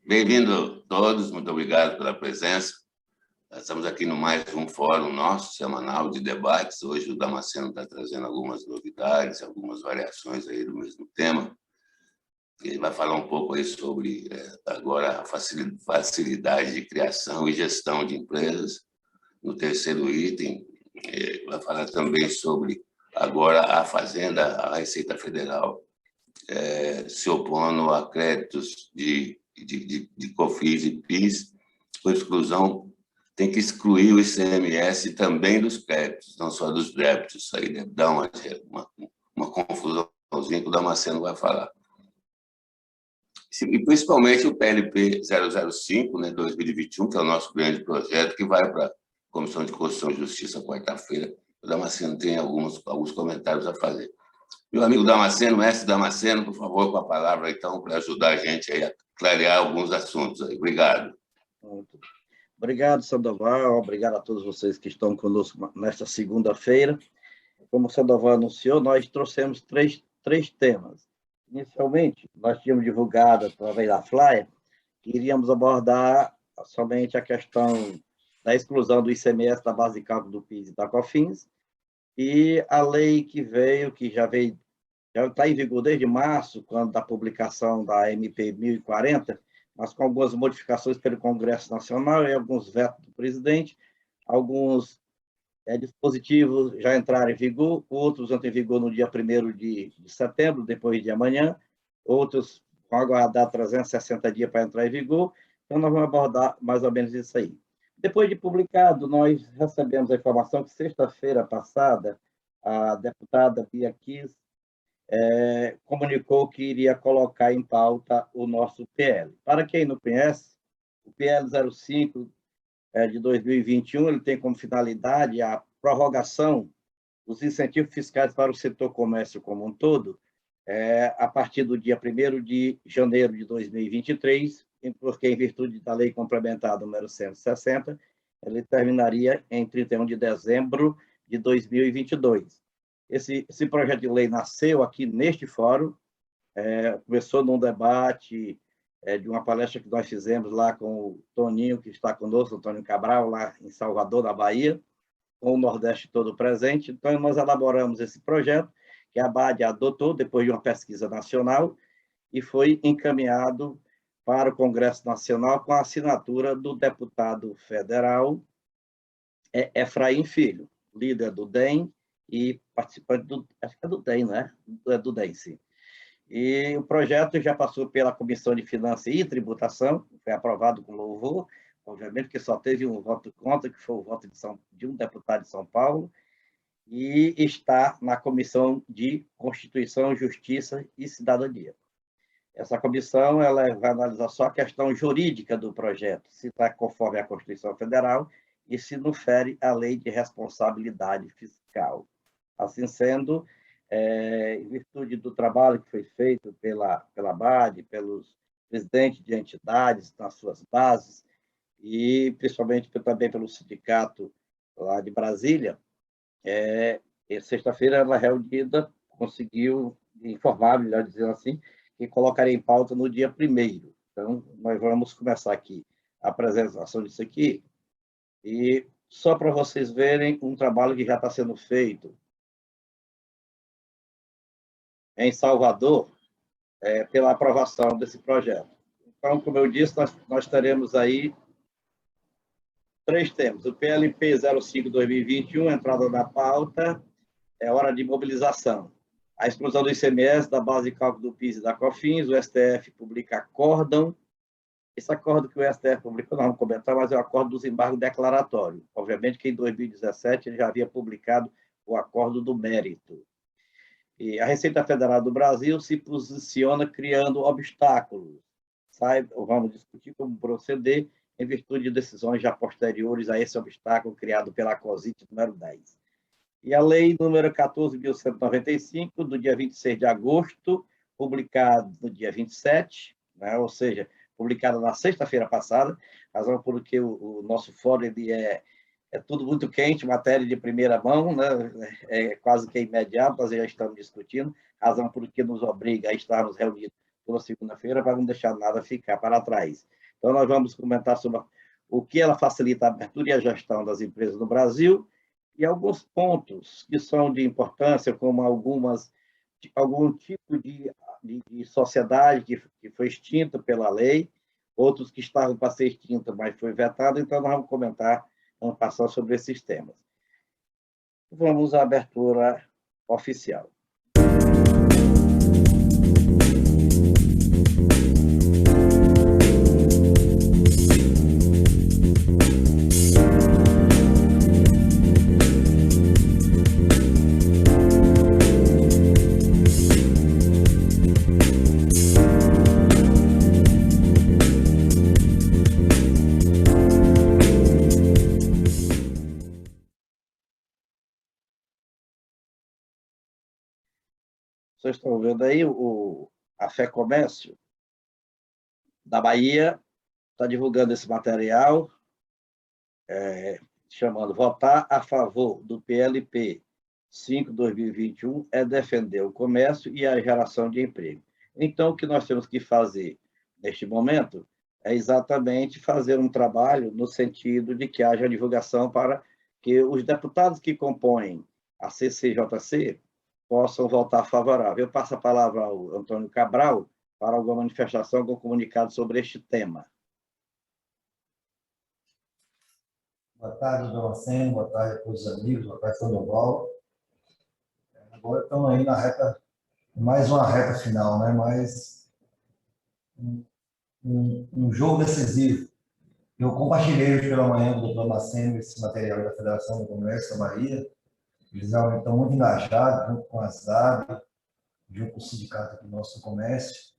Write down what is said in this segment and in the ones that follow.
Bem-vindo todos, muito obrigado pela presença. Estamos aqui no mais um fórum nosso, semanal de debates. Hoje o Damasceno está trazendo algumas novidades, algumas variações aí do mesmo tema. Ele vai falar um pouco aí sobre, agora, a facilidade de criação e gestão de empresas. No terceiro item, vai falar também sobre, agora, a Fazenda, a Receita Federal, se opondo a créditos de COFINS e PIS, por exclusão, tem que excluir o ICMS também dos créditos, não só dos débitos. Isso aí deve dar uma confusãozinha que o Damasceno vai falar. E principalmente o PLP 005, né, 2021, que é o nosso grande projeto, que vai para a Comissão de Constituição e Justiça quarta-feira. O Damasceno tem alguns comentários a fazer. Meu amigo Damasceno, mestre Damasceno, por favor, com a palavra, então, para ajudar a gente aí a clarear alguns assuntos aí. Obrigado. Obrigado, Sandoval. Obrigado a todos vocês que estão conosco nesta segunda-feira. Como o Sandoval anunciou, nós trouxemos três temas. Inicialmente, nós tínhamos divulgado, através da flyer, que iríamos abordar somente a questão da exclusão do ICMS da base de cálculo do PIS e da COFINS, e a lei que veio, já está em vigor desde março, quando da publicação da MP 1040, mas com algumas modificações pelo Congresso Nacional e alguns vetos do presidente, alguns dispositivos já entraram em vigor, outros entram em vigor no dia 1º de setembro, depois de amanhã, outros vão aguardar 360 dias para entrar em vigor, então nós vamos abordar mais ou menos isso aí. Depois de publicado, nós recebemos a informação que sexta-feira passada, a deputada Bia Kiss comunicou que iria colocar em pauta o nosso PL. Para quem não conhece, o PL 05 de 2021, ele tem como finalidade a prorrogação dos incentivos fiscais para o setor comércio como um todo, a partir do dia 1º de janeiro de 2023, porque, em virtude da Lei Complementar número 160, ele terminaria em 31 de dezembro de 2022. Esse projeto de lei nasceu aqui neste fórum, começou num debate de uma palestra que nós fizemos lá com o Toninho, que está conosco, o Toninho Cabral, lá em Salvador, na Bahia, com o Nordeste todo presente. Então, nós elaboramos esse projeto, que a ABAD adotou depois de uma pesquisa nacional e foi encaminhado para o Congresso Nacional com a assinatura do deputado federal Efraim Filho, líder do DEM e participante acho que é do DEM, né? É do DEM, sim. E o projeto já passou pela Comissão de Finanças e Tributação, foi aprovado com louvor, obviamente que só teve um voto contra, que foi o voto de um deputado de São Paulo, e está na Comissão de Constituição, Justiça e Cidadania. Essa comissão ela vai analisar só a questão jurídica do projeto, se está conforme a Constituição Federal e se não fere a Lei de Responsabilidade Fiscal. Assim sendo, em virtude do trabalho que foi feito pela ABAD, pelos presidentes de entidades nas suas bases, e principalmente também pelo sindicato lá de Brasília, sexta-feira ela reunida conseguiu informar, melhor dizendo assim, que colocaria em pauta no dia 1º. Então, nós vamos começar aqui a apresentação disso aqui, e só para vocês verem um trabalho que já está sendo feito em Salvador, pela aprovação desse projeto. Então, como eu disse, nós teremos aí 3 temas. O PLP 05/2021, entrada na pauta, é hora de mobilização. A exclusão do ICMS, da base de cálculo do PIS e da COFINS, o STF publica acórdão. Esse acórdão que o STF publicou, nós vamos comentar, mas é o acórdão dos embargos declaratórios. Obviamente que em 2017 ele já havia publicado o acórdão do mérito. E a Receita Federal do Brasil se posiciona criando obstáculos. Vamos discutir como proceder em virtude de decisões já posteriores a esse obstáculo criado pela COSIT número 10. E a lei número 14.195, do dia 26 de agosto, publicada no dia 27, né, ou seja, publicada na sexta-feira passada, razão porque o nosso fórum ele é tudo muito quente, matéria de primeira mão, né? Quase que imediato, nós já estamos discutindo, razão porque nos obriga a estarmos reunidos toda segunda-feira para não deixar nada ficar para trás. Então, nós vamos comentar sobre o que ela facilita a abertura e a gestão das empresas no Brasil e alguns pontos que são de importância, como algum tipo de sociedade que foi extinta pela lei, outros que estavam para ser extinta, mas foi vetado. Então, nós vamos passar sobre esses temas. Vamos à abertura oficial. Vocês estão vendo aí a Fé Comércio da Bahia está divulgando esse material, chamando Votar a favor do PLP 5/2021 é defender o comércio e a geração de emprego. Então, o que nós temos que fazer neste momento é exatamente fazer um trabalho no sentido de que haja divulgação para que os deputados que compõem a CCJC possam votar favorável. Eu passo a palavra ao Antônio Cabral para alguma manifestação, algum comunicado sobre este tema. Boa tarde, Damasceno, boa tarde a todos os amigos, boa tarde, Sandoval. Agora estamos aí mais uma reta final, né? Mais um jogo decisivo. Eu compartilhei hoje pela manhã com o doutor Damasceno esse material da Federação do Comércio da Bahia. Eles realmente estão muito engajados, junto com a SDAB, junto com o sindicato aqui nosso do comércio,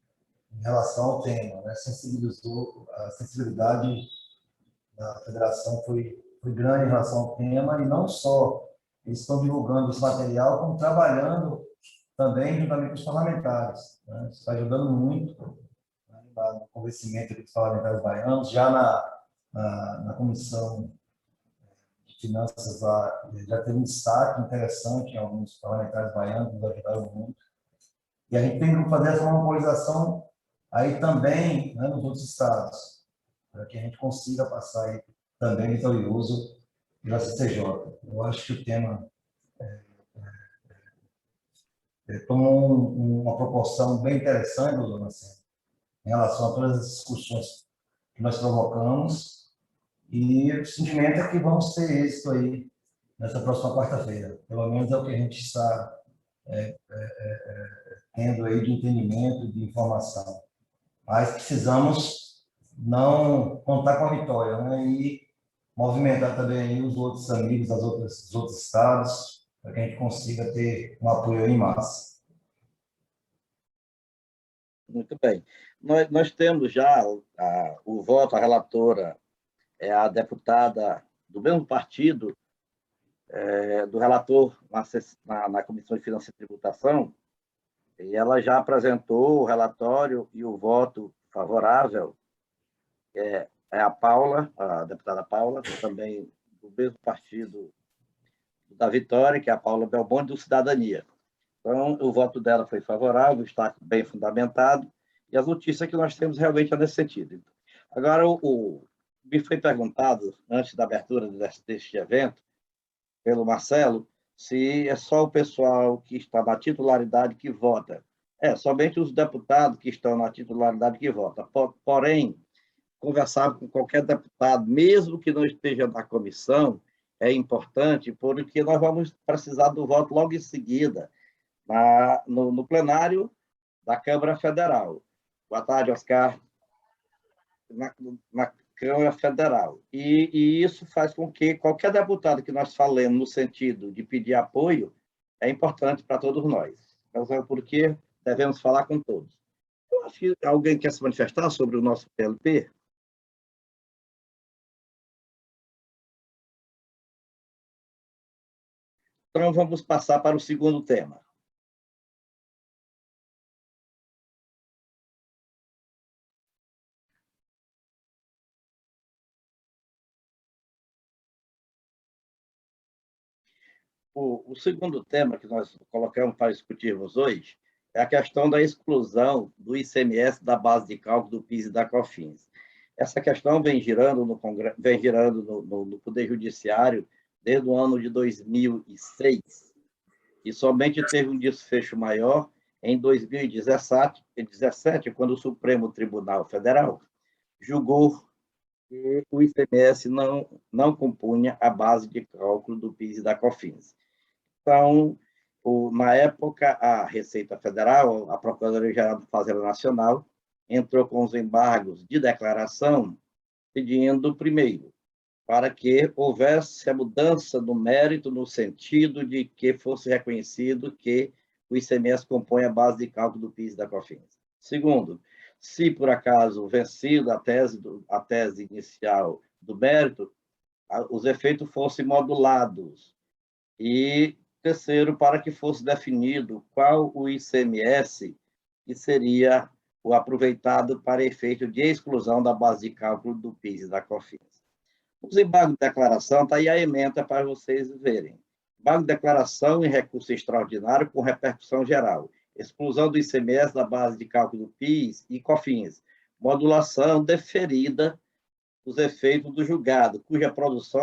em relação ao tema, né? A sensibilidade da federação foi grande em relação ao tema, e não só eles estão divulgando esse material, como trabalhando também juntamente com os parlamentares, né? Isso está ajudando muito, né, no convencimento dos parlamentares baianos. Já na comissão de finanças lá, já teve um destaque interessante em alguns parlamentares baianos, que nos ajudaram muito. E a gente tem que fazer essa monopolização aí também, né, nos outros estados, para que a gente consiga passar aí também vitorioso pela CCJ. Eu acho que o tema tomou uma proporção bem interessante, doutor Marcelo, em relação a todas as discussões que nós provocamos, e o sentimento é que vamos ter êxito aí nessa próxima quarta-feira. Pelo menos é o que a gente está tendo aí de entendimento, de informação. Mas precisamos não contar com a vitória, né? E movimentar também os outros amigos dos outros estados, para que a gente consiga ter um apoio em massa. Muito bem. Nós temos já o voto, a relatora é a deputada do mesmo partido, do relator na Comissão de Finanças e Tributação, e ela já apresentou o relatório e o voto favorável. É a Paula, a deputada Paula, também do mesmo partido da Vitória, que é a Paula Belmonte, do Cidadania. Então, o voto dela foi favorável, está bem fundamentado, e as notícias que nós temos realmente é nesse sentido. Agora, me foi perguntado, antes da abertura deste evento, pelo Marcelo, se é só o pessoal que está na titularidade que vota. Somente os deputados que estão na titularidade que votam. Porém, conversar com qualquer deputado, mesmo que não esteja na comissão, é importante, porque nós vamos precisar do voto logo em seguida, no plenário da Câmara Federal. Boa tarde, Oscar. Na Câmara Federal. E isso faz com que qualquer deputado que nós falemos no sentido de pedir apoio é importante para todos nós. Então, é porque devemos falar com todos. Eu acho que alguém quer se manifestar sobre o nosso PLP? Então, vamos passar para o segundo tema. O segundo tema que nós colocamos para discutirmos hoje é a questão da exclusão do ICMS da base de cálculo do PIS e da COFINS. Essa questão vem girando no Poder Judiciário desde o ano de 2006, e somente teve um desfecho maior em 2017, quando o Supremo Tribunal Federal julgou que o ICMS não compunha a base de cálculo do PIS e da COFINS. Então, na época, a Receita Federal, a Procuradoria-Geral da Fazenda Nacional, entrou com os embargos de declaração, pedindo, primeiro, para que houvesse a mudança do mérito no sentido de que fosse reconhecido que o ICMS compõe a base de cálculo do PIS e da COFINS. Segundo, se por acaso vencido a tese inicial do mérito, os efeitos fossem modulados. E terceiro, para que fosse definido qual o ICMS que seria o aproveitado para efeito de exclusão da base de cálculo do PIS e da COFINS. Os embargos de declaração, está aí a ementa para vocês verem. Embargo de declaração em recurso extraordinário com repercussão geral. Exclusão do ICMS da base de cálculo do PIS e COFINS. Modulação deferida dos efeitos do julgado, cuja produção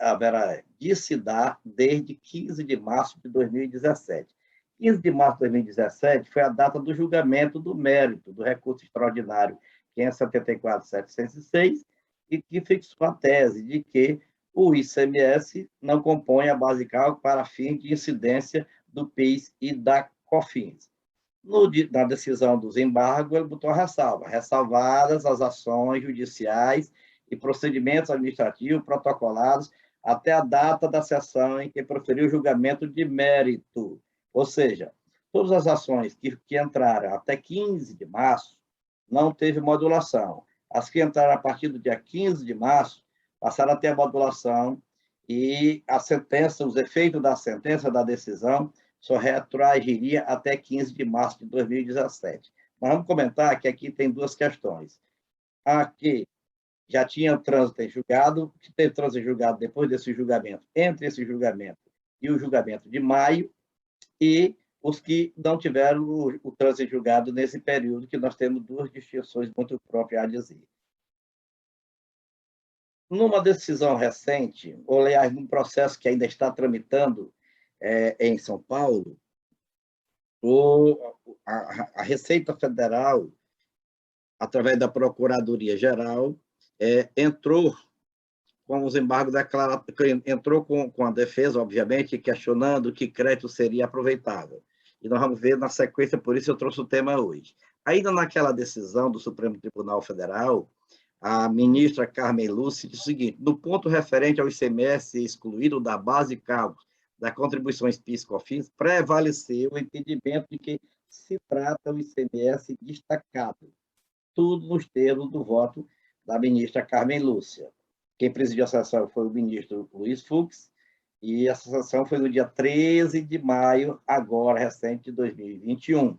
haverá de se dar desde 15 de março de 2017. 15 de março de 2017 foi a data do julgamento do mérito do recurso extraordinário 574.706, e que fixou a tese de que o ICMS não compõe a base de cálculo para fins de incidência do PIS e da COFINS. Na decisão dos embargos, ele botou a ressalva: ressalvadas as ações judiciais e procedimentos administrativos protocolados até a data da sessão em que proferiu o julgamento de mérito. Ou seja, todas as ações que entraram até 15 de março não teve modulação. As que entraram a partir do dia 15 de março passaram a ter a modulação, e a sentença, os efeitos da sentença, da decisão, só retroagiria até 15 de março de 2017. Mas vamos comentar que aqui tem duas questões. A que já tinha trânsito em julgado, que teve trânsito em julgado depois desse julgamento, entre esse julgamento e o julgamento de maio, e os que não tiveram o trânsito em julgado nesse período, que nós temos duas distinções muito próprias a dizer. Numa decisão recente, ou aliás, num processo que ainda está tramitando em São Paulo, a Receita Federal, através da Procuradoria-Geral, entrou com os embargos declaratórios, entrou com a defesa, obviamente, questionando que crédito seria aproveitável. E nós vamos ver na sequência, por isso eu trouxe o tema hoje. Ainda naquela decisão do Supremo Tribunal Federal, a ministra Carmen Lúcia disse o seguinte: no ponto referente ao ICMS excluído da base de cálculo das contribuições PIS/COFINS, prevaleceu o entendimento de que se trata do ICMS destacado, tudo nos termos do voto da ministra Carmen Lúcia. Quem presidiu a sessão foi o ministro Luiz Fux, e a sessão foi no dia 13 de maio, agora, recente, de 2021.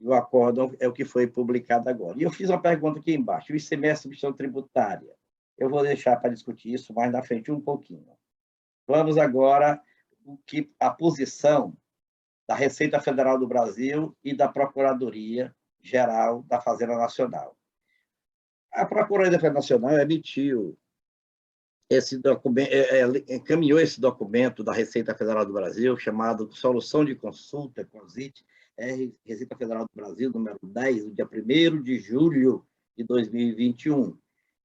E o acórdão é o que foi publicado agora. E eu fiz uma pergunta aqui embaixo: o ICMS é substituição tributária? Eu vou deixar para discutir isso mais na frente um pouquinho. Vamos agora a posição da Receita Federal do Brasil e da Procuradoria-Geral da Fazenda Nacional. A Procuradoria Nacional emitiu esse documento, encaminhou esse documento da Receita Federal do Brasil, chamado Solução de Consulta, CONSIT, Receita Federal do Brasil, número 10, do dia 1º de julho de 2021.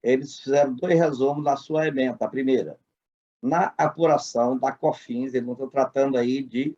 Eles fizeram dois resumos na sua ementa. A primeira, na apuração da COFINS, eles não estão tratando aí de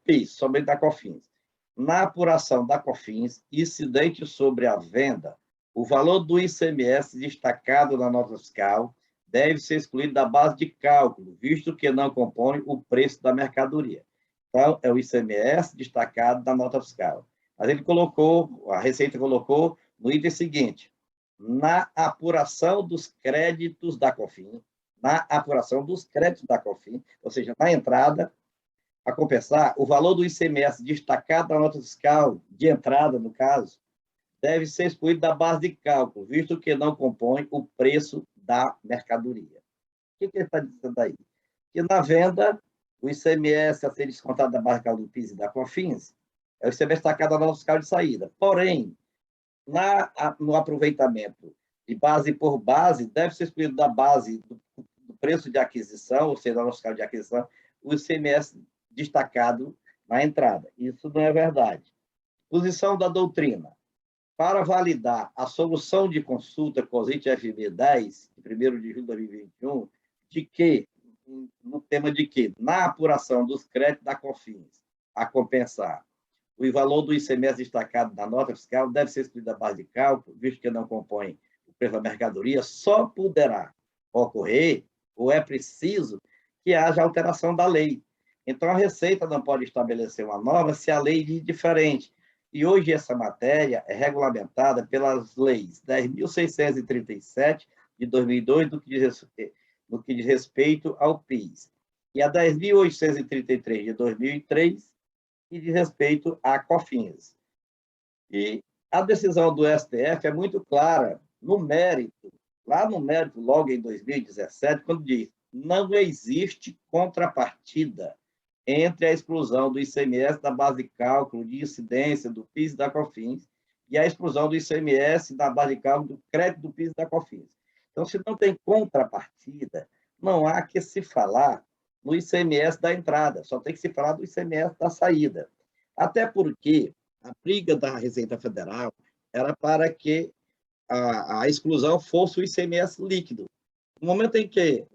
PIS, somente da COFINS. Na apuração da COFINS, incidente sobre a venda, o valor do ICMS destacado na nota fiscal deve ser excluído da base de cálculo, visto que não compõe o preço da mercadoria. Então, é o ICMS destacado da nota fiscal. Mas a Receita colocou no item seguinte: na apuração dos créditos da COFINS, ou seja, na entrada, a compensar, o valor do ICMS destacado da nota fiscal, de entrada, no caso, deve ser excluído da base de cálculo, visto que não compõe o preço da mercadoria. O que ele está dizendo aí? Que na venda o ICMS a ser descontado da base de cálculo do PIS e da COFINS é o ICMS destacado da nota fiscal de saída. Porém, no aproveitamento de base por base, deve ser excluído da base do preço de aquisição, ou seja, da nota fiscal de aquisição, o ICMS destacado na entrada. Isso não é verdade. Posição da doutrina. Para validar a solução de consulta COSIT FB 10, de 1º de julho de 2021, de que, no tema de que, na apuração dos créditos da COFINS a compensar, o valor do ICMS destacado na nota fiscal deve ser excluído da base de cálculo, visto que não compõe o preço da mercadoria, só poderá ocorrer, ou é preciso, que haja alteração da lei. Então, a Receita não pode estabelecer uma norma se a lei diz diferente. E hoje essa matéria é regulamentada pelas leis 10.637 de 2002, no que diz respeito ao PIS, e a 10.833 de 2003, que diz respeito à COFINS. E a decisão do STF é muito clara no mérito, lá no mérito, logo em 2017, quando diz: não existe contrapartida entre a exclusão do ICMS da base de cálculo de incidência do PIS e da COFINS e a exclusão do ICMS da base de cálculo do crédito do PIS e da COFINS. Então, se não tem contrapartida, não há que se falar no ICMS da entrada, só tem que se falar do ICMS da saída. Até porque a briga da Receita Federal era para que a exclusão fosse o ICMS líquido. No momento em que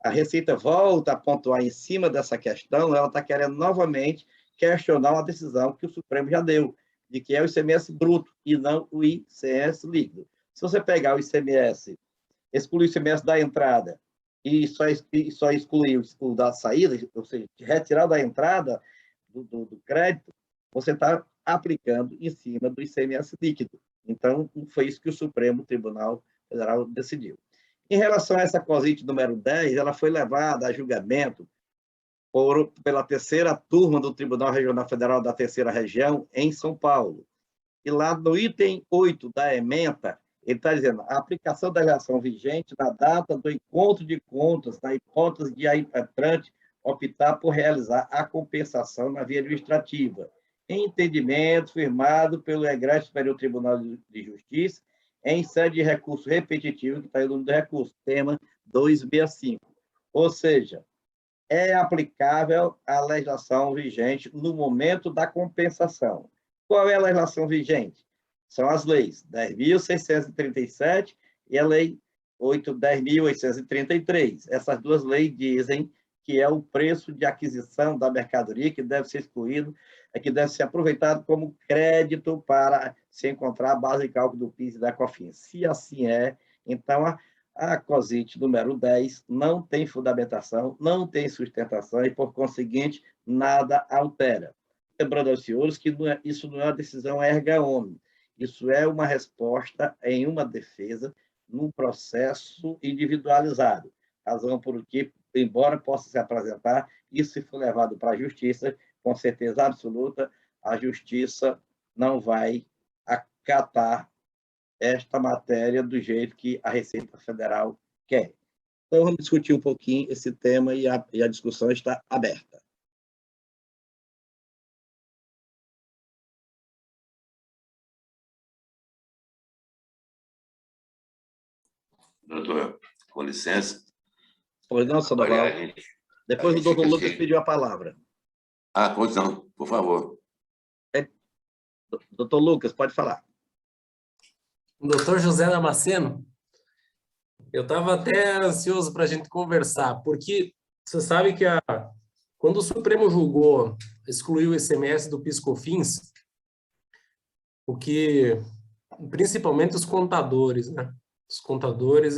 a Receita volta a pontuar em cima dessa questão, ela está querendo novamente questionar uma decisão que o Supremo já deu, de que é o ICMS bruto e não o ICMS líquido. Se você pegar o ICMS, excluir o ICMS da entrada e só excluir o da saída, ou seja, retirar da entrada do crédito, você está aplicando em cima do ICMS líquido. Então, foi isso que o Supremo Tribunal Federal decidiu. Em relação a essa COSIT número 10, ela foi levada a julgamento pela 3ª turma do Tribunal Regional Federal da 3ª Região, em São Paulo. E lá no item 8 da ementa, ele está dizendo: a aplicação da legislação vigente na data do encontro de contas, na hipótese de a impetrante optar por realizar a compensação na via administrativa, em entendimento firmado pelo Egresso Superior Tribunal de Justiça, em sede de recurso repetitivo, que está aí o nome do recurso, tema 265. Ou seja, é aplicável a legislação vigente no momento da compensação. Qual é a legislação vigente? São as leis 10.637 e a lei 10.833. Essas duas leis dizem que é o preço de aquisição da mercadoria que deve ser excluído, que deve ser aproveitado como crédito para se encontrar a base de cálculo do PIS e da COFINS. Se assim é, então a COSIT número 10 não tem fundamentação, não tem sustentação e, por conseguinte, nada altera. Lembrando aos senhores que isso não é uma decisão erga omnes, isso é uma resposta em uma defesa num processo individualizado, razão por que, embora possa se apresentar, isso se for levado para a justiça, com certeza absoluta, a justiça não vai acatar esta matéria do jeito que a Receita Federal quer. Então, vamos discutir um pouquinho esse tema e a discussão está aberta. Doutor, com licença. Pois não, Sandoval. Depois o doutor Lucas pediu a palavra. Pois não, por favor. Doutor Lucas, pode falar. Doutor José Damasceno, eu estava até ansioso para a gente conversar, porque você sabe que quando o Supremo julgou excluir o ICMS do PIS/COFINS, o que, principalmente os contadores, né? Os contadores,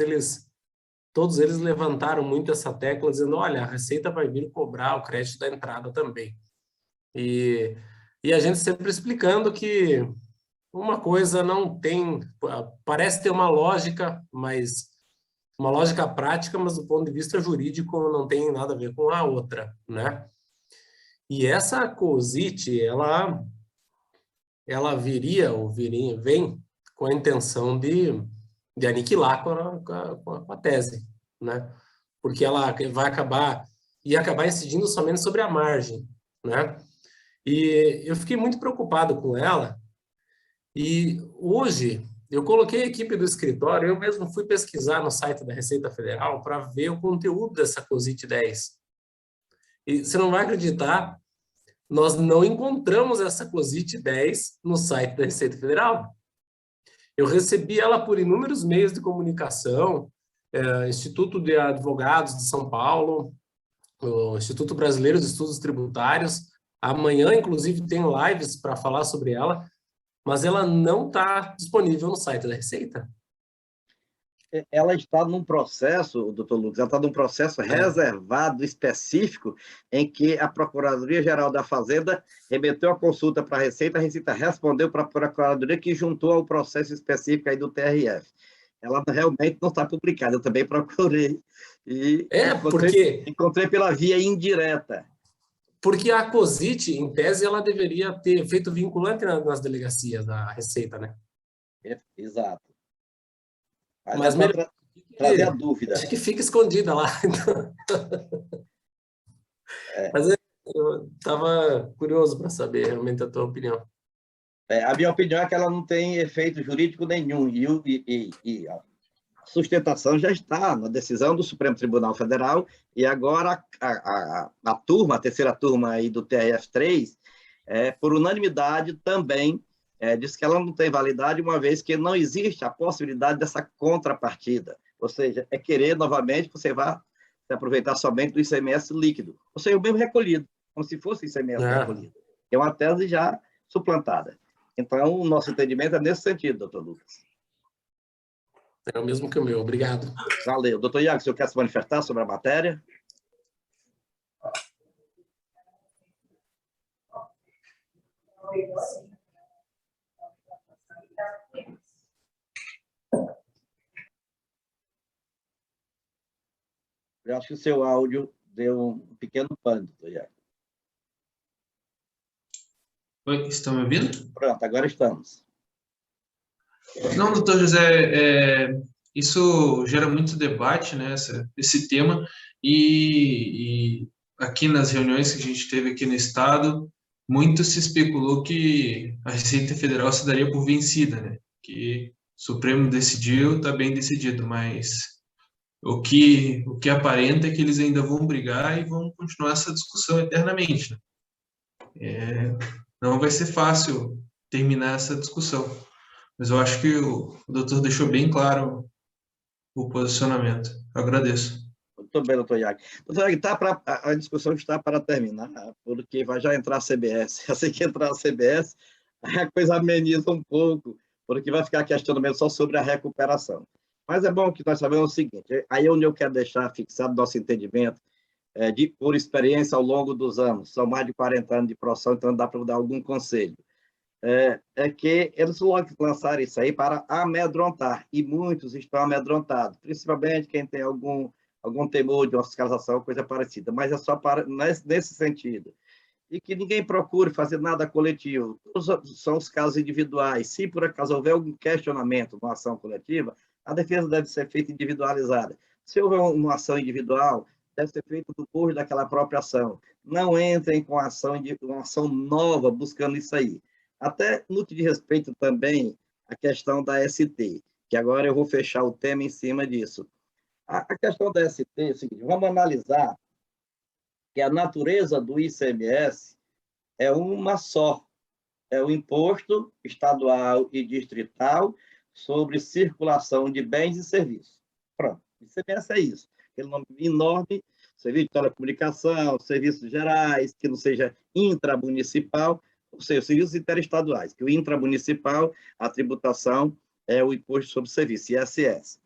todos eles levantaram muito essa tecla, dizendo: olha, a Receita vai vir cobrar o crédito da entrada também. E a gente sempre explicando que uma coisa não tem, parece ter uma lógica, mas uma lógica prática, mas do ponto de vista jurídico não tem nada a ver com a outra, né? E essa COSIT, ela vem com a intenção de aniquilar com a tese, né? Porque ela vai acabar e acabar incidindo somente sobre a margem, né? E eu fiquei muito preocupado com ela, e hoje eu coloquei a equipe do escritório, eu mesmo fui pesquisar no site da Receita Federal para ver o conteúdo dessa COSIT 10. E você não vai acreditar, nós não encontramos essa COSIT 10 no site da Receita Federal. Eu recebi ela por inúmeros meios de comunicação, Instituto de Advogados de São Paulo, o Instituto Brasileiro de Estudos Tributários. Amanhã, inclusive, tem lives para falar sobre ela, mas ela não está disponível no site da Receita. Ela está num processo, doutor Lucas, ela está num processo reservado, específico, em que a Procuradoria-Geral da Fazenda remeteu a consulta para a Receita respondeu para a Procuradoria, que juntou ao processo específico aí do TRF. Ela realmente não está publicada, eu também procurei. E encontrei pela via indireta. Porque a COSIT, em tese, ela deveria ter feito vinculante nas delegacias da Receita, né? Exato. Mas melhor trazer a dúvida. Acho que fica escondida lá. Mas eu estava curioso para saber realmente a tua opinião. A minha opinião é que ela não tem efeito jurídico nenhum. E a sustentação já está na decisão do Supremo Tribunal Federal, e agora a terceira turma aí do TRF3, por unanimidade também, diz que ela não tem validade, uma vez que não existe a possibilidade dessa contrapartida. Ou seja, é querer novamente que você vá se aproveitar somente do ICMS líquido. Ou seja, o mesmo recolhido, como se fosse ICMS recolhido. É uma tese já suplantada. Então, o nosso entendimento é nesse sentido, doutor Lucas. É o mesmo que o meu. Obrigado. Valeu. Doutor Iago, o senhor quer se manifestar sobre a matéria? Eu acho que o seu áudio deu um pequeno pane, doutor Iago. Oi, estão me ouvindo? Pronto, agora estamos. Não, doutor José, isso gera muito debate, né, esse tema, e aqui nas reuniões que a gente teve aqui no Estado, muito se especulou que a Receita Federal se daria por vencida, né, que o Supremo decidiu, está bem decidido, mas o que aparenta é que eles ainda vão brigar e vão continuar essa discussão eternamente, né? Não vai ser fácil terminar essa discussão, mas eu acho que o doutor deixou bem claro o posicionamento. Eu agradeço. Muito bem, doutor Iago. Doutor Iago, a discussão está para terminar, porque vai já entrar a CBS. Assim que entrar a CBS, a coisa ameniza um pouco, porque vai ficar questionamento só sobre a recuperação. Mas é bom que nós sabemos o seguinte, aí é onde eu quero deixar fixado nosso entendimento, por experiência ao longo dos anos, são mais de 40 anos de profissão, então dá para dar algum conselho. É que eles logo lançaram isso aí para amedrontar, e muitos estão amedrontados, principalmente quem tem algum temor de uma fiscalização, coisa parecida, mas é só nesse sentido. E que ninguém procure fazer nada coletivo, são os casos individuais. Se por acaso houver algum questionamento numa ação coletiva, a defesa deve ser feita individualizada. Se houver uma ação individual, deve ser feita do curso daquela própria ação. Não entrem com uma ação nova buscando isso aí. Até no que diz respeito também à questão da ST, que agora eu vou fechar o tema em cima disso. A questão da ST é o seguinte, vamos analisar que a natureza do ICMS é uma só, é o imposto estadual e distrital sobre circulação de bens e serviços. Pronto, ICMS é isso, aquele nome enorme, serviço de telecomunicação, serviços gerais, que não seja intramunicipal, ou seja, serviços interestaduais, que o intramunicipal, a tributação é o imposto sobre serviço, ISS.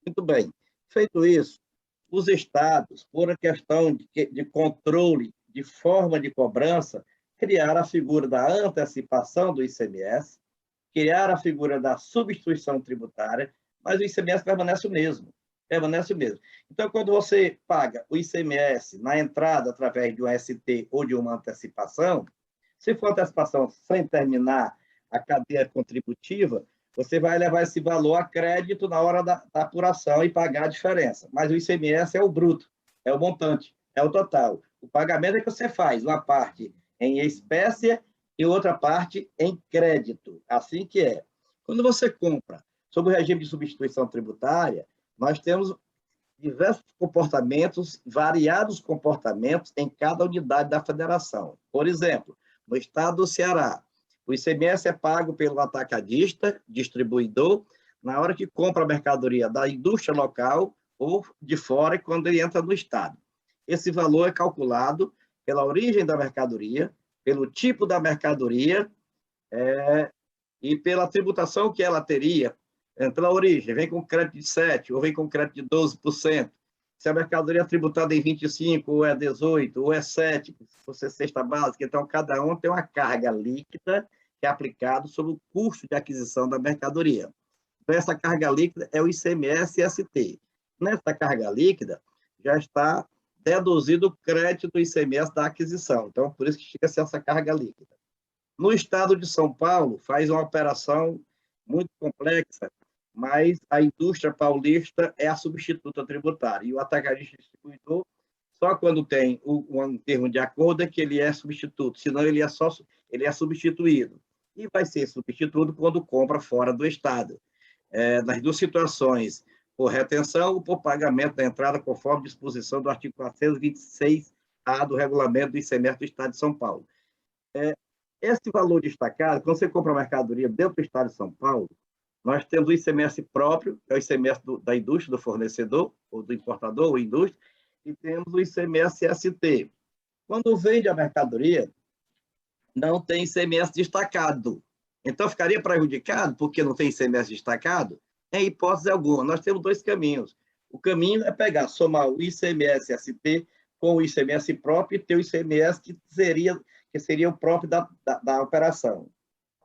Muito bem. Feito isso, os estados, por a questão de controle, de forma de cobrança, criaram a figura da antecipação do ICMS, criaram a figura da substituição tributária, mas o ICMS permanece o mesmo. Permanece o mesmo. Então, quando você paga o ICMS na entrada através de um ST ou de uma antecipação, se for antecipação sem terminar a cadeia contributiva, você vai levar esse valor a crédito na hora da apuração e pagar a diferença. Mas o ICMS é o bruto, é o montante, é o total. O pagamento é que você faz uma parte em espécie e outra parte em crédito. Assim que é. Quando você compra sob o regime de substituição tributária, nós temos diversos comportamentos, variados comportamentos em cada unidade da federação. Por exemplo, no estado do Ceará, o ICMS é pago pelo atacadista, distribuidor, na hora que compra a mercadoria da indústria local ou de fora, quando ele entra no estado. Esse valor é calculado pela origem da mercadoria, pelo tipo da mercadoria e pela tributação que ela teria pela origem. Vem com crédito de 7% ou vem com crédito de 12%. Se a mercadoria é tributada em 25%, ou é 18%, ou é 7%, se fosse cesta básica, então cada um tem uma carga líquida que é aplicada sobre o custo de aquisição da mercadoria. Então, essa carga líquida é o ICMS-ST. Nessa carga líquida, já está deduzido o crédito do ICMS da aquisição. Então, por isso que chega-se essa carga líquida. No estado de São Paulo, faz uma operação muito complexa, mas a indústria paulista é a substituta tributária. E o atacadista distribuidor, só quando tem um termo de acordo é que ele é substituto, senão ele é substituído. E vai ser substituído quando compra fora do estado. Nas duas situações, por retenção ou por pagamento da entrada, conforme disposição do artigo 426-A do regulamento do ICMS do Estado de São Paulo. Esse valor destacado, quando você compra mercadoria dentro do Estado de São Paulo, nós temos o ICMS próprio, que é o ICMS da indústria, do fornecedor, ou do importador, ou indústria, e temos o ICMS-ST. Quando vende a mercadoria, não tem ICMS destacado. Então, ficaria prejudicado porque não tem ICMS destacado? Em hipótese alguma. Nós temos dois caminhos. O caminho é somar o ICMS-ST com o ICMS próprio e ter o ICMS que seria o próprio da operação.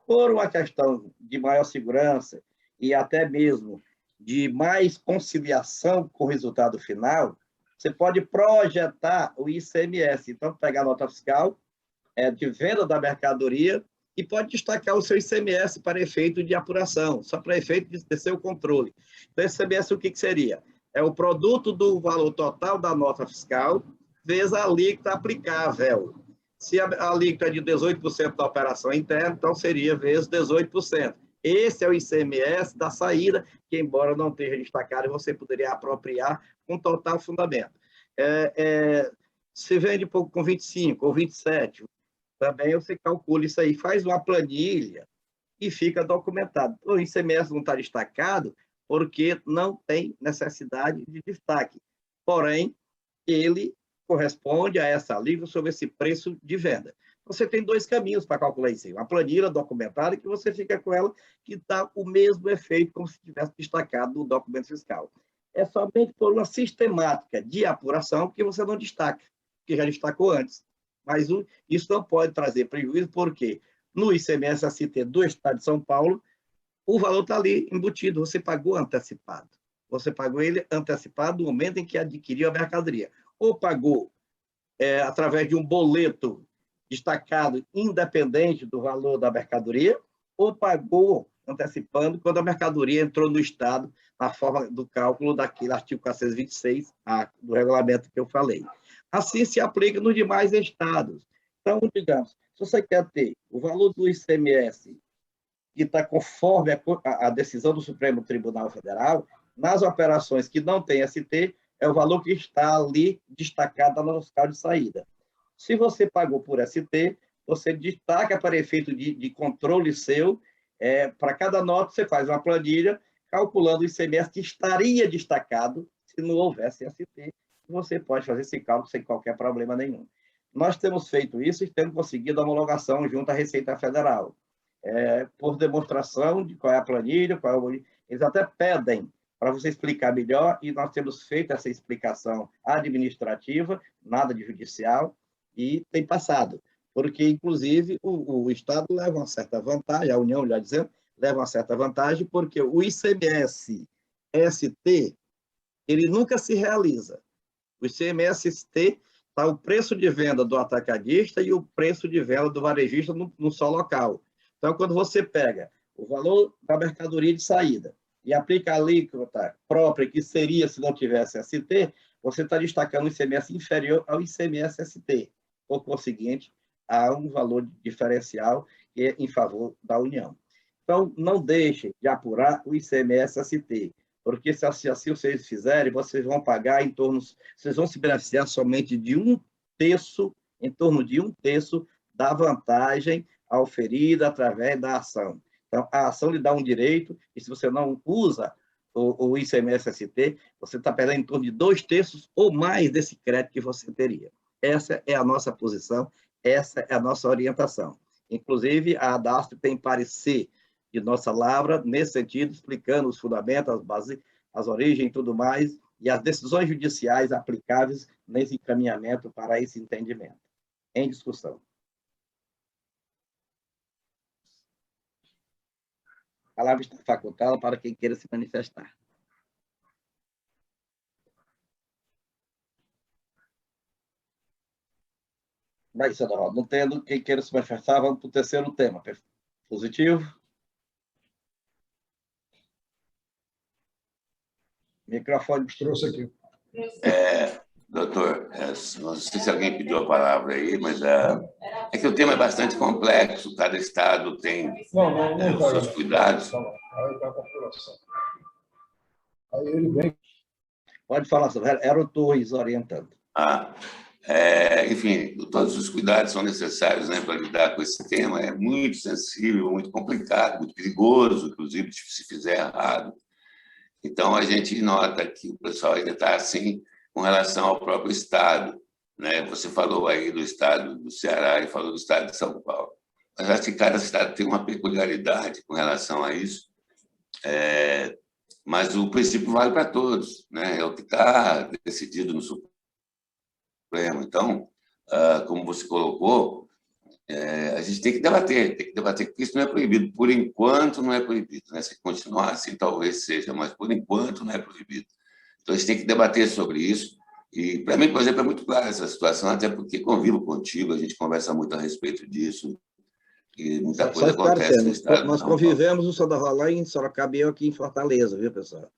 Por uma questão de maior segurança e até mesmo de mais conciliação com o resultado final, você pode projetar o ICMS. Então, pegar a nota fiscal de venda da mercadoria e pode destacar o seu ICMS para efeito de apuração, só para efeito de ter seu controle. Então, ICMS o que seria? É o produto do valor total da nota fiscal vezes a alíquota aplicável. Se a alíquota é de 18% da operação interna, então seria vezes 18%. Esse é o ICMS da saída, que embora não esteja destacado, você poderia apropriar com total fundamento. Se vende pouco com 25% ou 27%, também você calcula isso aí, faz uma planilha e fica documentado. O ICMS não está destacado porque não tem necessidade de destaque. Porém, ele corresponde a essa alíquota sobre esse preço de venda. Você tem dois caminhos para calcular isso aí. Uma planilha documentada que você fica com ela, que dá o mesmo efeito como se tivesse destacado no documento fiscal. É somente por uma sistemática de apuração que você não destaca, que já destacou antes. Mas isso não pode trazer prejuízo, porque no ICMS-ST do Estado de São Paulo, o valor está ali embutido, você pagou antecipado. Você pagou ele antecipado no momento em que adquiriu a mercadoria. Ou pagou através de um boleto destacado independente do valor da mercadoria, ou pagou antecipando quando a mercadoria entrou no Estado na forma do cálculo daquele artigo 426 do regulamento que eu falei. Assim se aplica nos demais estados. Então, digamos, se você quer ter o valor do ICMS que está conforme a decisão do Supremo Tribunal Federal, nas operações que não tem ST, é o valor que está ali destacado na nota fiscal de saída. Se você pagou por ST, você destaca para efeito de controle seu, para cada nota você faz uma planilha calculando o ICMS que estaria destacado se não houvesse ST. Você pode fazer esse cálculo sem qualquer problema nenhum. Nós temos feito isso e temos conseguido a homologação junto à Receita Federal. Por demonstração de qual é a planilha, eles até pedem para você explicar melhor, e nós temos feito essa explicação administrativa, nada de judicial, e tem passado, porque, inclusive, o Estado leva uma certa vantagem, a União, já dizendo, leva uma certa vantagem, porque o ICMS-ST, ele nunca se realiza. O ICMS-ST está o preço de venda do atacadista e o preço de venda do varejista no só local. Então, quando você pega o valor da mercadoria de saída e aplica a alíquota própria, que seria se não tivesse ST, você está destacando o ICMS inferior ao ICMS-ST. Por conseguinte, há um valor diferencial que é em favor da União. Então, não deixem de apurar o ICMS-ST, porque se assim vocês fizerem, vocês vão pagar vocês vão se beneficiar somente de em torno de um terço da vantagem oferida através da ação. Então, a ação lhe dá um direito, e se você não usa o ICMS-ST, você está perdendo em torno de 2/3 ou mais desse crédito que você teria. Essa é a nossa posição, essa é a nossa orientação. Inclusive, a Adastro tem parecer de nossa Lavra, nesse sentido, explicando os fundamentos, as bases, as origens e tudo mais, e as decisões judiciais aplicáveis nesse encaminhamento para esse entendimento. Em discussão. A palavra está facultada para quem queira se manifestar. Vai, senador, não tendo quem queira se manifestar, vamos para o terceiro tema. Positivo? Microfone. Trouxe aqui. Doutor, não sei se alguém pediu a palavra aí, mas é que o tema é bastante complexo, cada estado tem os seus cuidados. Aí está a população. Aí ele vem. Pode falar, senhor. Era o Torres orientando. Enfim, todos os cuidados são necessários, né, para lidar com esse tema. É muito sensível, muito complicado, muito perigoso, inclusive, se fizer errado. Então, a gente nota que o pessoal ainda está assim com relação ao próprio Estado, né? Você falou aí do Estado do Ceará e falou do Estado de São Paulo. Mas acho que cada estado tem uma peculiaridade com relação a isso, mas o princípio vale para todos, né? É o que está decidido no Supremo. Então, como você colocou, a gente tem que debater, porque isso não é proibido. Por enquanto, não é proibido, né? Se continuar assim, talvez seja, mas por enquanto não é proibido. Então, a gente tem que debater sobre isso. E, para mim, por exemplo, é muito clara essa situação, até porque convivo contigo, a gente conversa muito a respeito disso, e muita coisa acontece no estado. Nós convivemos, o senador lá em Sorocaba e eu aqui em Fortaleza, viu, pessoal?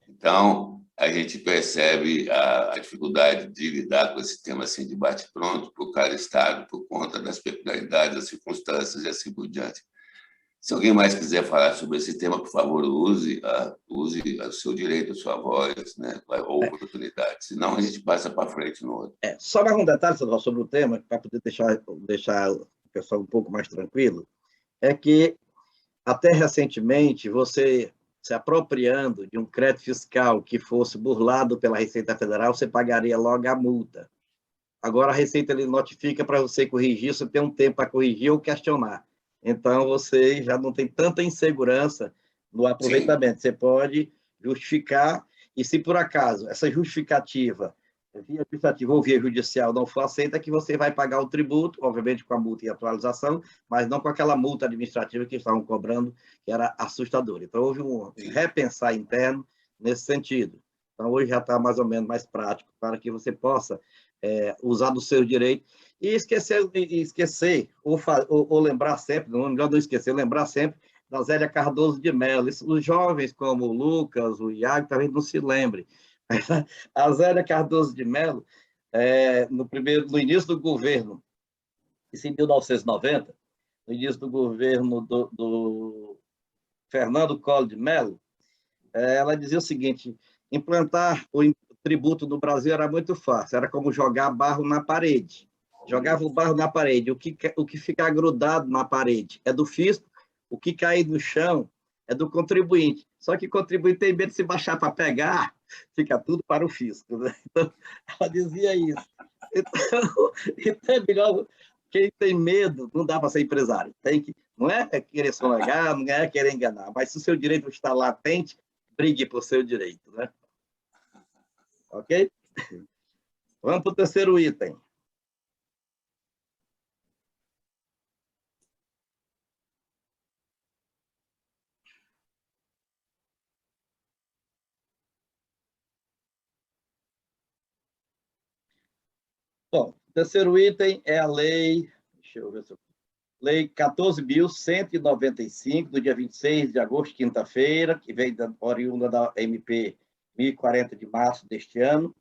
Então, a gente percebe a dificuldade de lidar com esse tema assim, de bate-pronto por cada estado, por conta das peculiaridades, das circunstâncias e assim por diante. Se alguém mais quiser falar sobre esse tema, por favor, use o seu direito, a sua voz, né, ou oportunidade. Senão, a gente passa para frente no outro. Só mais um detalhe sobre o tema, para poder deixar o pessoal um pouco mais tranquilo, é que, até recentemente, você se apropriando de um crédito fiscal que fosse burlado pela Receita Federal, você pagaria logo a multa. Agora, a Receita ele notifica para você corrigir, você tem um tempo para corrigir ou questionar. Então, você já não tem tanta insegurança no aproveitamento. Sim. Você pode justificar, e se por acaso essa justificativa, via administrativa ou via judicial, não for aceita, que você vai pagar o tributo, obviamente com a multa e atualização, mas não com aquela multa administrativa que estavam cobrando, que era assustadora. Então, houve um repensar interno nesse sentido. Então, hoje já está mais ou menos mais prático para que você possa usar do seu direito e esquecer ou lembrar sempre, melhor não esquecer, lembrar sempre da Zélia Cardoso de Mello. Os jovens como o Lucas, o Iago, talvez não se lembrem. A Zélia Cardoso de Mello, no início do governo, isso em 1990, no início do governo do Fernando Collor de Mello, ela dizia o seguinte: implantar o tributo no Brasil era muito fácil, era como jogar barro na parede. Jogava o barro na parede, o que ficar grudado na parede é do fisco, o que cair no chão é do contribuinte. Só que o contribuinte tem medo de se baixar para pegar, fica tudo para o fisco, né? Então, ela dizia isso. Então é melhor, quem tem medo, não dá para ser empresário. Não é querer sonegar, não é querer enganar, mas se o seu direito está latente, brigue por seu direito, né? Ok? Vamos para o terceiro item. Bom, o terceiro item é a lei... Deixa eu ver se eu Lei 14.195, do dia 26 de agosto, quinta-feira, que veio oriunda da MP 1040 de março deste ano,